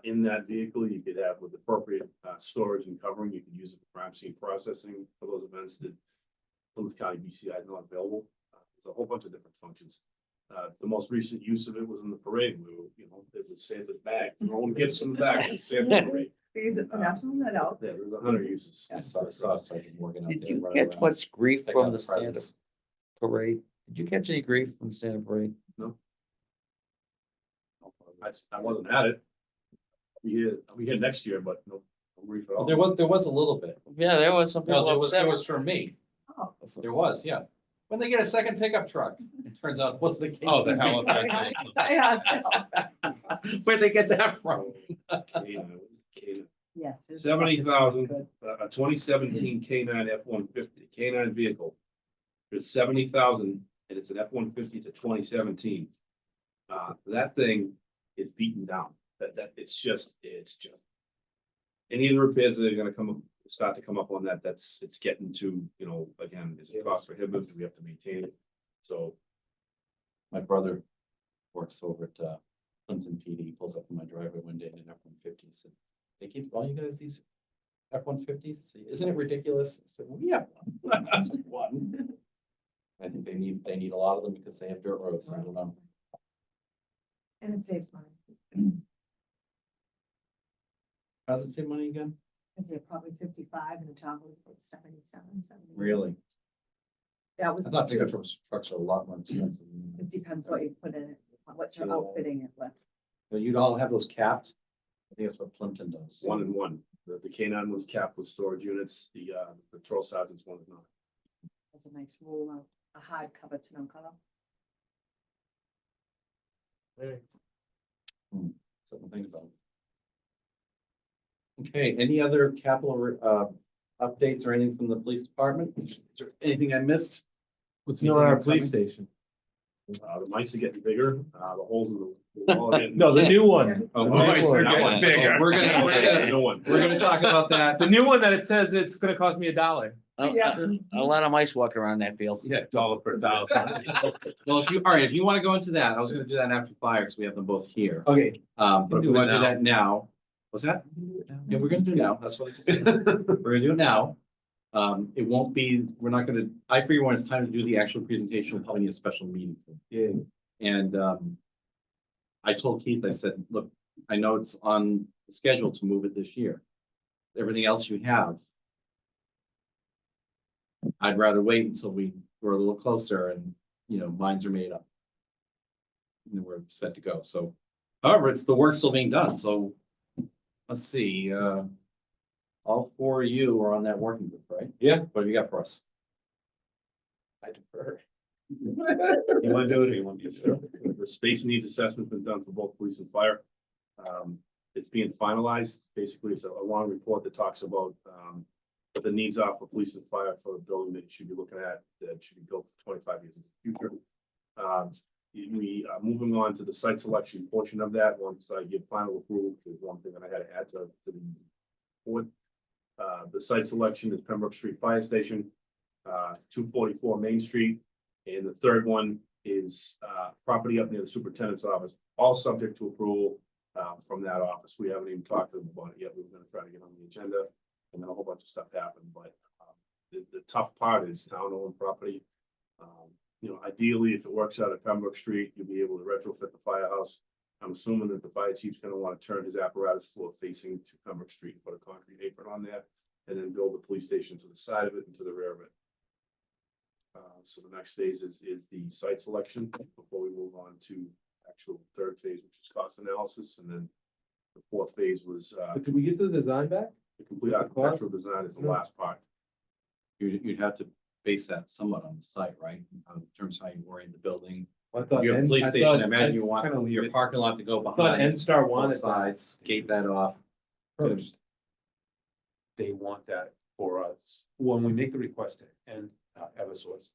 S6: In that vehicle, you could have with appropriate storage and covering, you could use it for crime scene processing for those events that Plymouth County BCI is not available. There's a whole bunch of different functions. The most recent use of it was in the parade, we were, you know, it was Santa's bag, throwing gifts in the bag, and Santa's parade.
S7: Use it for national night out.
S6: Yeah, there's 100 uses.
S8: I saw Sergeant Morgan out there.
S3: Did you
S8: running
S3: catch
S8: around
S3: much grief
S8: picking
S3: from
S8: up
S3: the Santa
S8: presents.
S3: parade? Did you catch any grief from the Santa parade?
S6: I wasn't at it. We had next year, but no grief at all.
S8: There was a little bit.
S3: Yeah, there was some
S8: No,
S3: people
S8: there
S3: upset.
S8: was from me.
S7: Oh.
S8: There was, yeah. When they get a second pickup truck, it turns out it wasn't the case.
S2: Oh, the Halifax.
S7: Yeah,
S8: Where'd they get that from?
S7: yes. it's
S6: 70,000,
S7: good.
S6: a 2017 K9 F-150, K9 vehicle. It's 70,000 and it's an F-150 to 2017. That thing is beaten down. It's just. Any of the repairs that are gonna start to come up on that, it's getting to, you know, again, is it cost prohibitive? Do we have to maintain it? So,
S8: My brother works over at Clinton PD. He pulls up in my driveway one day in an F-150. He said, they keep calling you guys these F-150s? Isn't it ridiculous? I said, well, we have one. One. I think they need a lot of them because they have dirt roads. I don't know.
S7: And it saves money.
S8: How does it save money again?
S7: Cause they're probably 55 and the Tahoe was about 77, 70.
S8: Really?
S7: That was.
S8: I thought pickup trucks are a lot more expensive.
S7: It depends what you put in it, what you're outfitting it with.
S8: So you'd all have those capped? I think that's what Plimpton does.
S6: 1 and 1. The K9 was capped with storage units, the patrol sergeant's one is not.
S7: That's a nice roll out, a hard cover to no cover.
S8: Something to think about. Okay, any other capital updates or anything from the police department? Is there anything I missed?
S4: What's new on our police station?
S6: The mice are getting bigger, the holes in the wall are getting.
S4: No, the new one.
S8: Oh,
S4: The
S8: the
S4: new
S8: mice
S4: one.
S8: are getting bigger. We're gonna talk about that.
S4: The new one that it says it's gonna cost me $1.
S3: A lot of mice walking around that field.
S8: Yeah.
S2: $1 per thousand.
S8: Well, if you want to go into that, I was gonna do that after fire, because we have them both here.
S4: Okay.
S8: But if
S2: do
S8: we
S2: it
S8: want to do
S2: now.
S8: that now, what's that? Yeah, we're gonna do it now. That's what I just said. We're gonna do it now. It won't be, we're not gonna, I figure when it's time to do the actual presentation, we'll probably need a special meeting.
S4: Yeah.
S8: And I told Keith, I said, look, I know it's on the schedule to move it this year. Everything else you have, I'd rather wait until we're a little closer and, you know, minds are made up. And then we're set to go. So, however, it's the work still being done. So let's see, all 4 of you are on that working group, right?
S4: Yeah.
S8: What have you got for us?
S6: I defer.
S2: You wanna do it or you want to do it?
S6: The space needs assessment's been done for both police and fire. It's being finalized. Basically, it's a long report that talks about the needs are for police and fire for a building that you should be looking at, that should be built for 25 years in the future. We are moving on to the site selection portion of that. Once I give final approval, is one thing that I had to add to the board. The site selection is Pembroke Street Fire Station, 244 Main Street. And the third one is property up near the superintendent's office, all subject to approval from that office. We haven't even talked to them about it yet. We were gonna try to get on the agenda, and then a whole bunch of stuff happened, but the tough part is town-owned property. You know, ideally, if it works out at Pembroke Street, you'll be able to retrofit the firehouse. I'm assuming that the fire chief's gonna wanna turn his apparatus floor facing to Pembroke Street, and put a concrete apron on there, and then build the police station to the side of it and to the rear of it. So the next phase is the site selection before we move on to actual third phase, which is cost analysis, and then the fourth phase was
S4: But did we get the design back?
S6: the complete architectural design is the last part.
S8: You'd have to base that somewhat on the site, right? In terms of how you orient the building.
S4: I thought
S8: Your
S4: N-
S8: police
S4: I
S8: station,
S4: thought-
S8: I imagine you want
S2: kinda leave
S8: your
S2: it-
S8: parking lot to go
S4: I thought
S8: behind
S4: N-Star
S8: both
S4: wanted that
S8: sides, gate that off.
S4: first.
S2: They want that for us, when we make the request to end Eversource.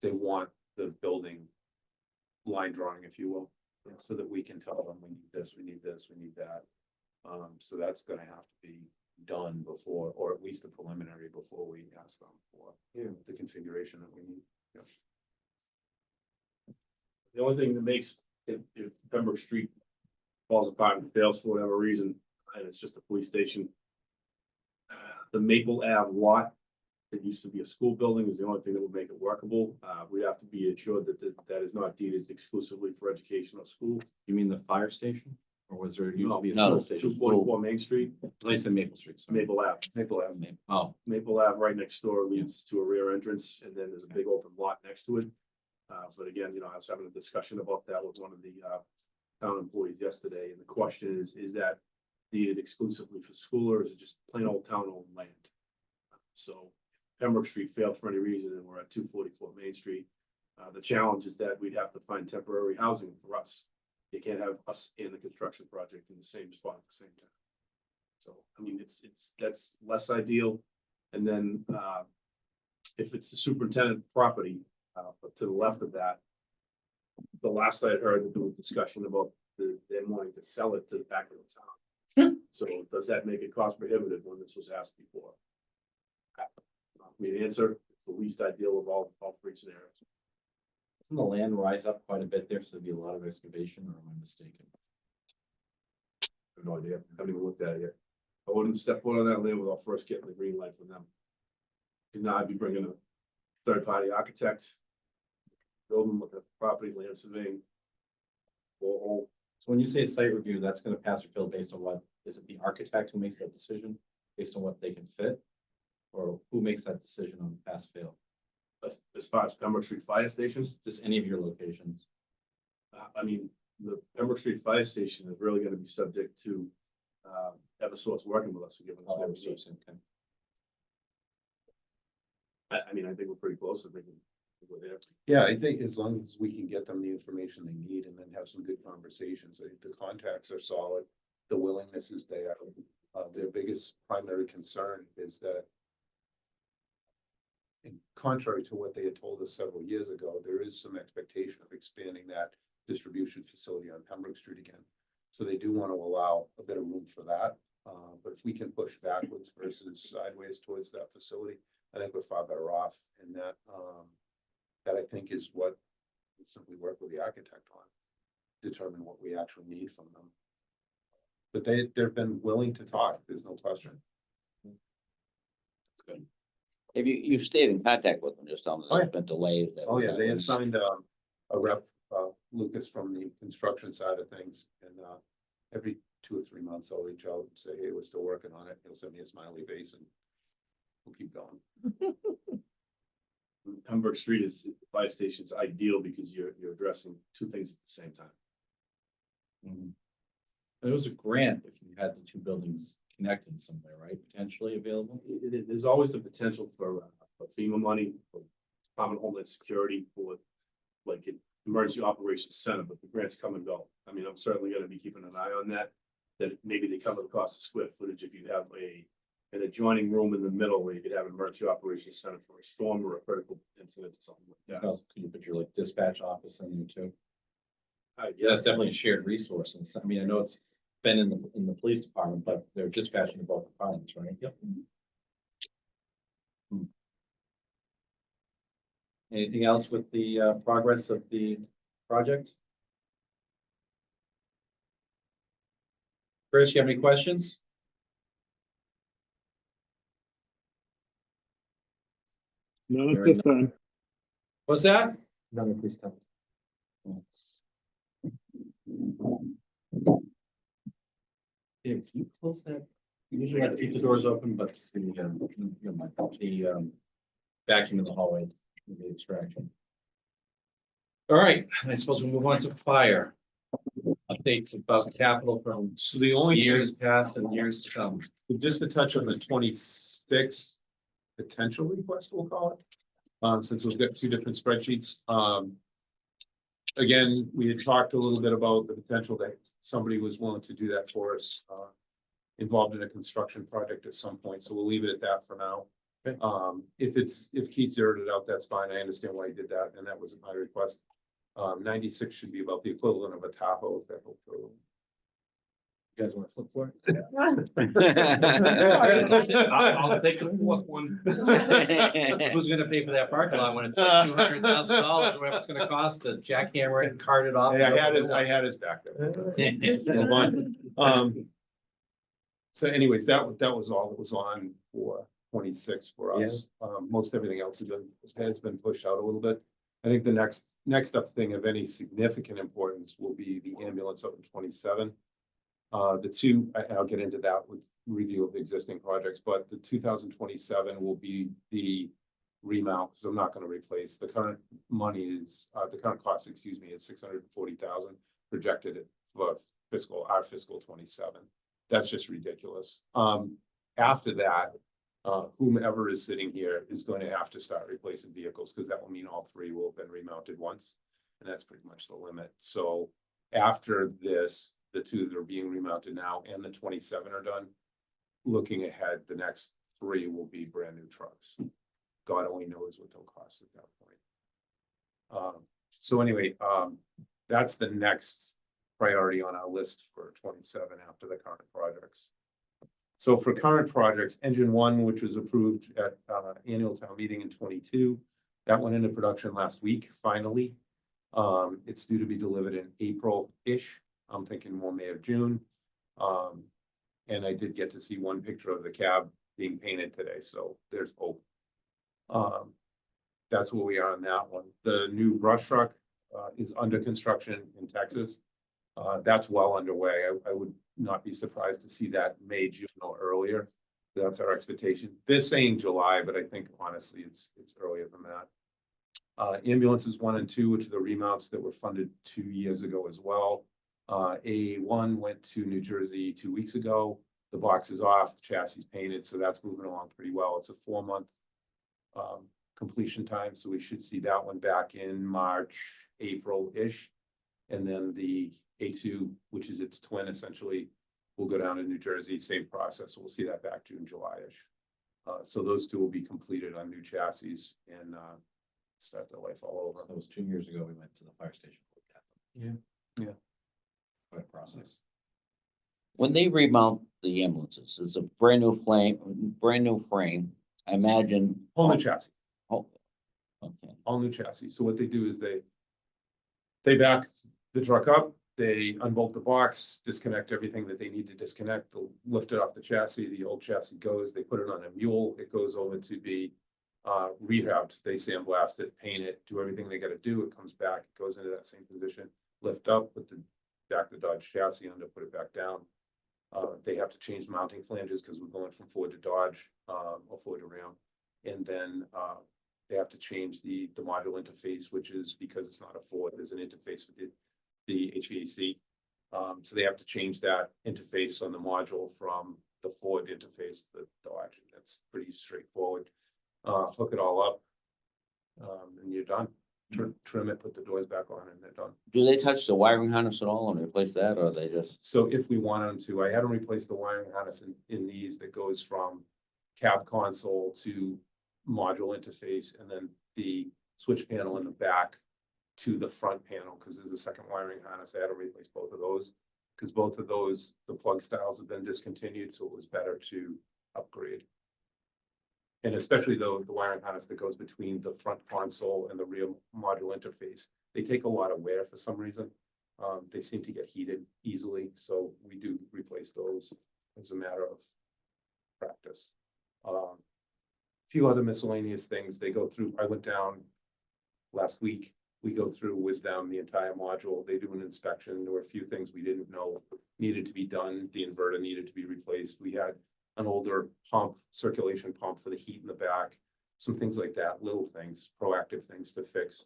S2: They want the building line drawing, if you will, so that we can tell them, we need this, we need this, we need that. So that's gonna have to be done before, or at least a preliminary before we ask them for the configuration that we need.
S6: The only thing that makes, if Pembroke Street falls apart and fails for whatever reason, and it's just a police station. The Maple Ave lot that used to be a school building is the only thing that would make it workable. We have to be assured that that is not deeded exclusively for education or school.
S8: You mean the fire station? Or was there used to be a
S3: No,
S8: school
S3: it's
S8: station?
S6: 244 Main Street,
S8: At least in Maple Street. sorry.
S6: Maple Ave.
S2: Maple Ave.
S8: Oh,
S6: Maple Ave right next door leads to a rear entrance, and then there's a big open lot next to it. But again, you know, I was having a discussion about that with one of the town employees yesterday, and the question is that deeded exclusively for school, or is it just plain old town-owned land? So Pembroke Street failed for any reason, and we're at 244 Main Street. The challenge is that we'd have to find temporary housing for us. You can't have us and the construction project in the same spot at the same time. So, I mean, that's less ideal. And then, if it's the superintendent property, but to the left of that, the last I heard, there was discussion about them wanting to sell it to the back of the town. So does that make it cost prohibitive when this was asked before? I mean, the answer, it's the least ideal of all three scenarios.
S8: doesn't the land rise up quite a bit there, so there'd be a lot of excavation, or am I mistaken?
S6: I have no idea. I haven't even looked at it yet. I wouldn't step foot on that land without first getting the green light from them. Because now I'd be bringing a third-party architect, building with the property, land surveying. Whole,
S8: So when you say site review, that's gonna pass or fail based on what? Is it the architect who makes that decision based on what they can fit? Or who makes that decision on pass fail?
S6: as far as Pembroke Street Fire Stations,
S8: Just any of your locations?
S6: I mean, the Pembroke Street Fire Station is really gonna be subject to, Eversource working with us to give us.
S8: Oh,
S6: their
S8: so
S6: needs.
S8: it's okay.
S6: I mean, I think we're pretty close. I think we're there.
S2: Yeah, I think as long as we can get them the information they need and then have some good conversations, I think the contacts are solid, the willingness is there. Their biggest primary concern is that, and contrary to what they had told us several years ago, there is some expectation of expanding that distribution facility on Pembroke Street again. So they do want to allow a bit of room for that. But if we can push backwards versus sideways towards that facility, I think we're far better off. And that, that I think is what we simply work with the architect on, determine what we actually need from them. But they've been willing to talk, there's no question.
S8: That's good.
S3: Have you've stayed in contact with them, just tell them
S2: Oh,
S3: there's been delays.
S2: Oh, yeah, they assigned a rep, Lucas from the construction side of things, and every 2 or 3 months I'll reach out and say, hey, we're still working on it. He'll send me a smiley face and we'll keep going.
S6: Pembroke Street is, fire station's ideal because you're addressing two things at the same time.
S8: Mhm. There was a grant if you had the two buildings connected somewhere, right? Potentially available?
S6: There's always the potential for FEMA money, for Department of Homeland Security, for like an emergency operations center, but the grants come and go. I mean, I'm certainly gonna be keeping an eye on that, that maybe they cover the cost of square footage if you have a an adjoining room in the middle where you could have an emergency operations center for a storm or a critical incident or something like that.
S8: Also, can you put your like dispatch office in there too?
S6: I
S8: Yeah, that's
S6: guess,
S8: definitely a shared resource. And I mean, I know it's been in the police department, but they're dispatching to both departments, right? Yep. Anything else with the progress of the project? Chris, you have any questions?
S5: None at
S8: Very
S5: this time.
S8: What's that?
S4: None at this time.
S8: Dave, can you close that? You usually have to keep the doors open, but it's the, vacuum in the hallway, the extraction. All right, I suppose we'll move on to fire. Updates about capital from
S2: So the only
S8: years past and years to come.
S2: just to touch on the 26 potential request, we'll call it. Since we've got two different spreadsheets. Again, we had talked a little bit about the potential that somebody was willing to do that for us, involved in a construction project at some point, so we'll leave it at that for now.
S8: Okay.
S2: If Keith zeroed it out, that's fine. I understand why he did that, and that was my request. 96 should be about the equivalent of a topo, if that will.
S8: You guys want to flip for it?
S6: I'll take the fourth one.
S3: Who's gonna pay for that parking lot when it's like $200,000, whatever it's gonna cost to jackhammer it and cart it off?
S2: Hey, I had his back there. Move on. So anyways, that was all that was on for 26 for us. Most everything else has been pushed out a little bit. I think the next up thing of any significant importance will be the ambulance up in 27. The two, I'll get into that with review of the existing projects, but the 2027 will be the remount, because I'm not going to replace the current money is, the current cost, excuse me, is 640,000 projected for our fiscal 27. That's just ridiculous. After that, whomever is sitting here is going to have to start replacing vehicles, because that will mean all three will have been remounted once. And that's pretty much the limit. So after this, the two that are being remounted now and the 27 are done. Looking ahead, the next three will be brand new trucks. God only knows what they'll cost at that point. So anyway, that's the next priority on our list for 27 after the current projects. So for current projects, engine one, which was approved at annual town meeting in 22, that went into production last week, finally. It's due to be delivered in April-ish. I'm thinking more May or June. And I did get to see one picture of the cab being painted today, so there's hope. That's where we are on that one. The new brush truck is under construction in Texas. That's well underway. I would not be surprised to see that May, June or earlier. That's our expectation. They're saying July, but I think honestly it's earlier than that. Ambulances 1 and 2, which are the remounts that were funded 2 years ago as well. A1 went to New Jersey 2 weeks ago. The box is off, the chassis painted, so that's moving along pretty well. It's a 4-month completion time, so we should see that one back in March, April-ish. And then the A2, which is its twin essentially, will go down to New Jersey, same process. So we'll see that back June, July-ish. So those two will be completed on new chassis and start their life all over.
S8: That was 2 years ago. We went to the fire station.
S2: Yeah.
S8: Quite a process.
S3: When they remount the ambulances, it's a brand new frame, I imagine.
S2: Whole new chassis.
S3: Oh, okay.
S2: All new chassis. So what they do is they back the truck up, they unbolt the box, disconnect everything that they need to disconnect, they'll lift it off the chassis, the old chassis goes, they put it on a mule, it goes over to be rehabbed, they sandblast it, paint it, do everything they gotta do, it comes back, it goes into that same position, lift up, put the back the Dodge chassis under, put it back down. They have to change mounting flanges because we're going from Ford to Dodge, or Ford to Ram. And then they have to change the module interface, which is because it's not a Ford, there's an interface with the HVAC. So they have to change that interface on the module from the Ford interface to the Dodge. That's pretty straightforward. Hook it all up, and you're done. Trim it, put the doors back on, and they're done.
S3: Do they touch the wiring harness at all and replace that, or they just?
S2: So if we want them to, I had them replace the wiring harness in these that goes from cab console to module interface, and then the switch panel in the back to the front panel, because there's a second wiring harness. I had to replace both of those, because both of those, the plug styles have been discontinued, so it was better to upgrade. And especially though, the wiring harness that goes between the front console and the rear module interface, they take a lot of wear for some reason. They seem to get heated easily, so we do replace those as a matter of practice. Few other miscellaneous things they go through. I went down last week. We go through with them the entire module. They do an inspection. There were a few things we didn't know needed to be done. The inverter needed to be replaced. We had an older pump, circulation pump for the heat in the back, some things like that, little things, proactive things to fix.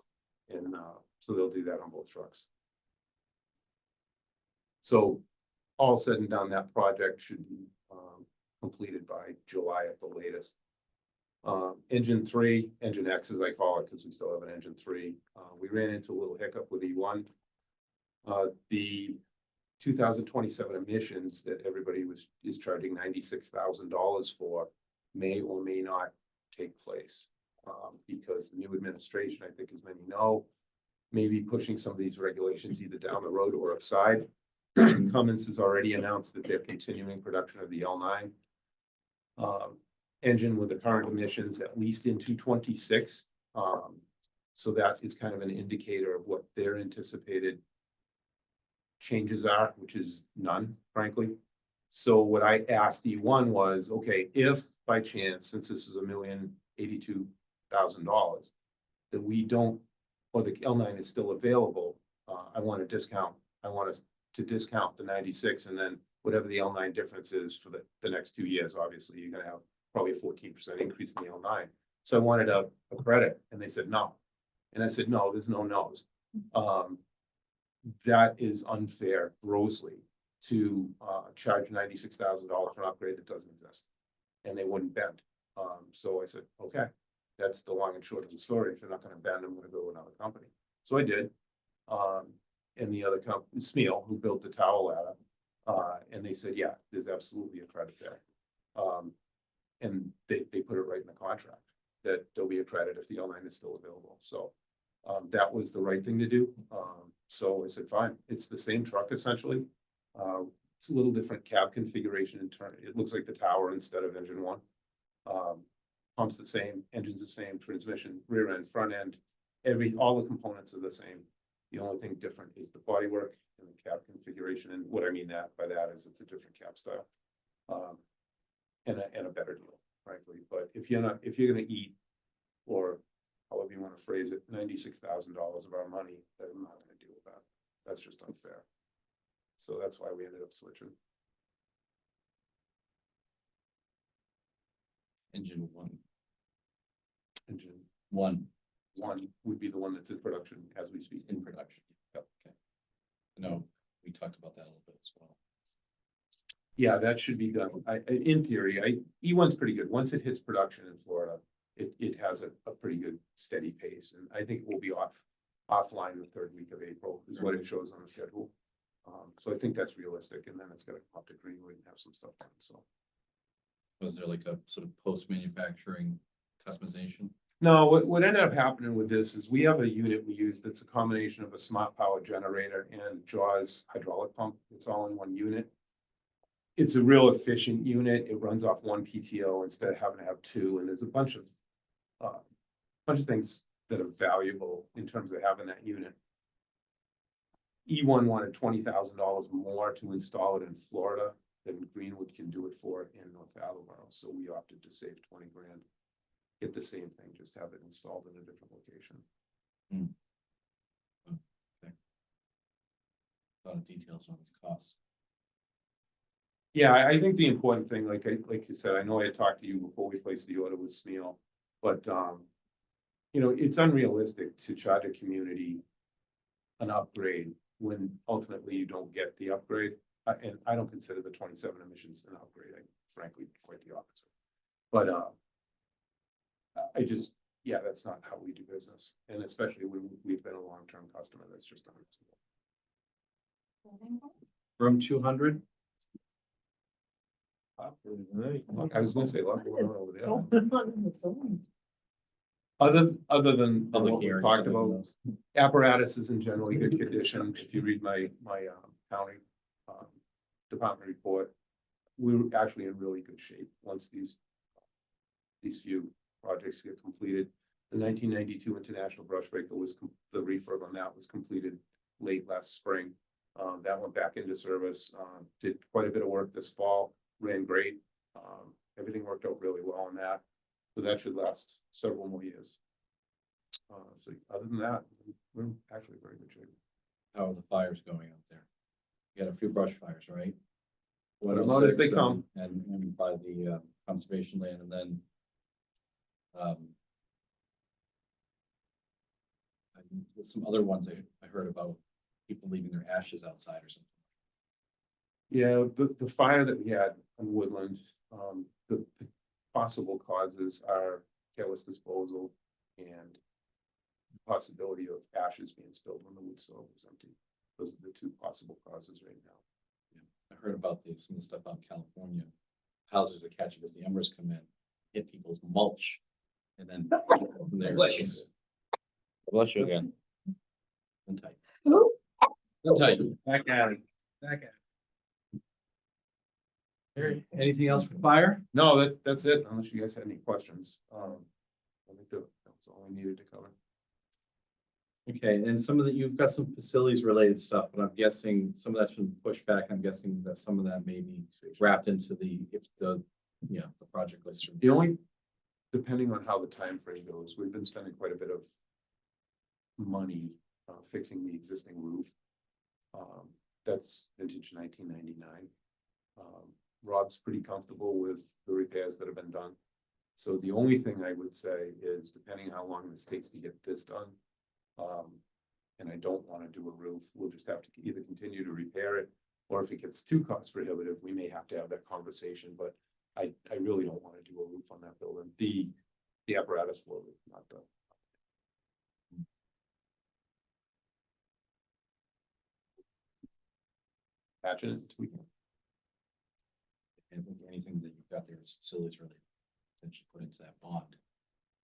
S2: And so they'll do that on both trucks. So all said and done, that project should be completed by July at the latest. Engine 3, engine X as I call it, because we still have an engine 3. We ran into a little hiccup with E1. The 2027 emissions that everybody is charging $96,000 for may or may not take place. Because the new administration, I think as many know, may be pushing some of these regulations either down the road or aside. Cummins has already announced that they're continuing production of the L9 engine with the current emissions at least into 26. So that is kind of an indicator of what their anticipated changes are, which is none, frankly. So what I asked E1 was, okay, if by chance, since this is $1,082,000, that we don't, or the L9 is still available, I want a discount. I want us to discount the 96, and then whatever the L9 difference is for the next 2 years, obviously, you're gonna have probably a 14% increase in the L9. So I wanted a credit, and they said no. And I said, no, there's no no's. That is unfair grossly to charge $96,000 for an upgrade that doesn't exist. And they wouldn't bend. So I said, okay, that's the long and short of the story. If you're not gonna bend, I'm gonna go to another company. So I did. And the other company, Smeal, who built the tower ladder, and they said, yeah, there's absolutely a credit there. And they put it right in the contract that there'll be a credit if the L9 is still available. So that was the right thing to do. So I said, fine, it's the same truck essentially. It's a little different cab configuration in turn. It looks like the tower instead of engine 1. Pump's the same, engine's the same, transmission, rear end, front end, all the components are the same. The only thing different is the bodywork and the cab configuration. And what I mean by that is it's a different cab style. And a better deal, frankly. But if you're gonna eat, or however you want to phrase it, $96,000 of our money, then I'm not gonna deal with that. That's just unfair. So that's why we ended up switching.
S8: Engine one,
S2: Engine
S8: one
S2: 1 would be the one that's in production as we
S8: is
S2: speak.
S8: in production. Yep, okay. No, we talked about that a little bit as well.
S2: Yeah, that should be done. In theory, E1's pretty good. Once it hits production in Florida, it has a pretty good steady pace. And I think we'll be offline the 3rd week of April is what it shows on the schedule. So I think that's realistic. And then it's gonna come up to Greenwood and have some stuff done, so.
S8: Was there like a sort of post-manufacturing customization?
S2: No, what ended up happening with this is we have a unit we use that's a combination of a smart power generator and Jaws hydraulic pump. It's all in one unit. It's a real efficient unit. It runs off 1 PTO instead of having to have 2. And there's a bunch of things that are valuable in terms of having that unit. E1 wanted $20,000 more to install it in Florida than Greenwood can do it for in North Attleboro. So we opted to save 20 grand. Get the same thing, just have it installed in a different location.
S8: A lot of details on its costs.
S2: Yeah, I think the important thing, like you said, I know I had talked to you before we placed the order with Smeal, but you know, it's unrealistic to charge a community an upgrade when ultimately you don't get the upgrade. And I don't consider the 27 emissions an upgrade. Frankly, quite the opposite. But yeah, that's not how we do business. And especially when we've been a long-term customer, that's just unreasonable.
S1: Room 200.
S2: I was gonna say, a lot going on over there.
S7: Going on in the zone.
S2: Other than
S8: Public
S2: what we
S8: hearings.
S2: talked
S8: and
S2: about,
S8: those.
S2: apparatus is in generally good condition. If you read my county department report, we're actually in really good shape once these few projects get completed. The 1992 International Brush Breaker the refurb on that was completed late last spring. That went back into service, did quite a bit of work this fall, ran great. Everything worked out really well on that. So that should last several more years. So other than that, we're actually in very good shape.
S8: How are the fires going out there? You had a few brush fires, right?
S2: Put 'em out as they
S8: 106
S2: come.
S8: And by the conservation land, and then some other ones I heard about people leaving their ashes outside or something.
S2: Yeah, the fire that we had on Woodland, the possible causes are careless disposal and the possibility of ashes being spilled when the wood stove was empty. Those are the two possible causes right now.
S8: I heard about some of the stuff out in California. Houses are catching as the embers come in, hit people's mulch, and then from there.
S1: Bless you.
S3: Bless you again.
S8: And tight.
S7: Ooh.
S8: And tight.
S1: Back at it. Back at it. All right, anything else for fire?
S2: No, that's it, unless you guys had any questions. I think that's all I needed to cover.
S1: Okay, and some of the, you've got some facilities related stuff, but I'm guessing some of that's been pushed back. I'm guessing that some of that may be wrapped into the project list.
S2: The only, depending on how the time frame goes, we've been spending quite a bit of money fixing the existing roof. That's vintage 1999. Rob's pretty comfortable with the repairs that have been done. So the only thing I would say is, depending how long this takes to get this done, and I don't want to do a roof, we'll just have to either continue to repair it, or if it gets too cost prohibitive, we may have to have that conversation, but I really don't want to do a roof on that building, the apparatus floor roof, not the. Patching it, tweaking.
S8: I think anything that you've got there is facilities related, potentially put into that bond.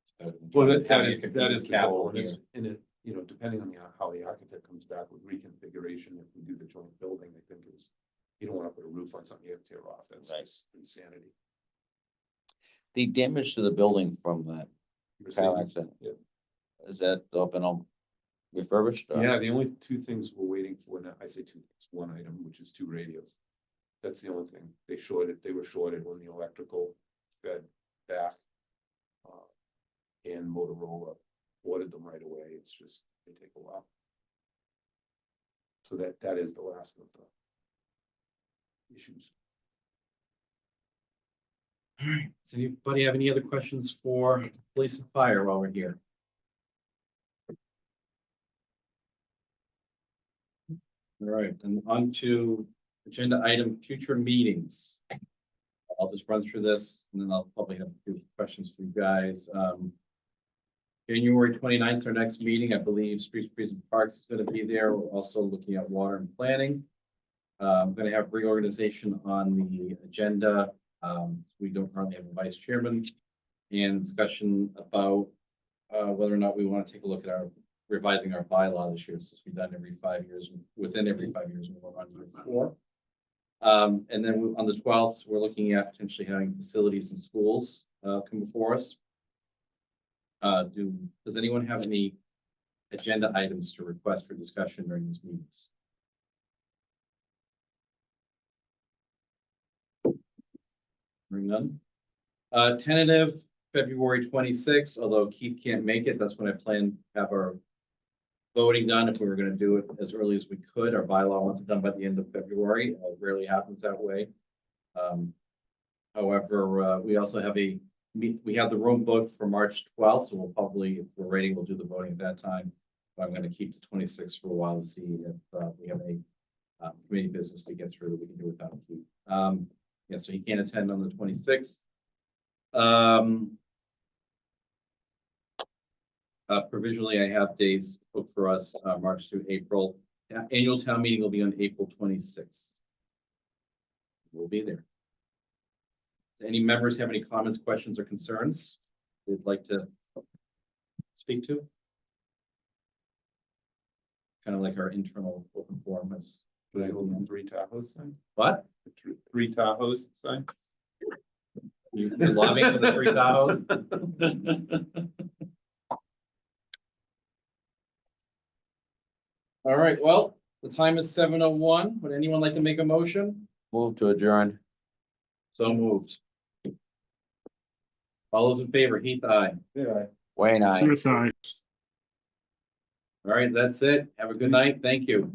S8: It's better than
S2: Well,
S8: trying to
S2: that
S8: have
S2: is,
S8: you
S2: that
S8: compete
S2: is
S8: with
S2: the
S8: capital
S2: goal, and
S8: here.
S2: it's, and it, you know, depending on how the architect comes back with reconfiguration, if we do the joint building, I think is, you don't want to put a roof on something you have to tear off, that's
S3: Right.
S2: just insanity.
S3: The damage to the building from that car accident,
S2: Yeah.
S3: is that been all refurbished? or-
S2: Yeah, the only two things we're waiting for now, I say two things, one item, which is two radios. That's the only thing, they were shorted when the electrical fed back. And Motorola ordered them right away, it's just, they take a while. So that is the last of the issues.
S1: All right, does anybody have any other questions for police and fire while we're here? All right, and on to agenda item, future meetings. I'll just run through this and then I'll probably have a few questions for you guys. January 29th, our next meeting, I believe Streets, Trees and Parks is going to be there. We're also looking at water and planning. I'm going to have reorganization on the agenda. We don't currently have a vice chairman, and discussion about whether or not we want to take a look at our revising our bylaw this year, since we've done every 5 years, within every 5 years, and we're on year 4. And then on the 12th, we're looking at potentially having facilities and schools come before us. Does anyone have any agenda items to request for discussion during these meetings? Hearing none. Tentative February 26th, although Keith can't make it, that's when I plan to have our voting done. If we were going to do it as early as we could, our bylaw wants it done by the end of February. It rarely happens that way. However, we also have we have the room booked for March 12th, so we'll probably, if we're ready, we'll do the voting at that time. But I'm going to keep the 26th for a while to see if we have any committee business to get through that we can do without Keith. Yeah, so he can't attend on the 26th. Provisionally, I have dates booked for us, March through April. Annual town meeting will be on April 26th. We'll be there. Any members have any comments, questions, or concerns they'd like to speak to? Kind of like our internal open forum is.
S2: Should I open 3 Tahoes sign?
S1: What?
S2: 3 Tahoes sign?
S1: You're lobbying for the 3 Tahoes? All right, well, the time is 7:01. Would anyone like to make a motion?
S3: Move to adjourn.
S1: So moved. All those in favor, Heath, aye.
S4: Yeah.
S3: Wayne, I.
S5: Chris, I.
S1: All right, that's it. Have a good night. Thank you.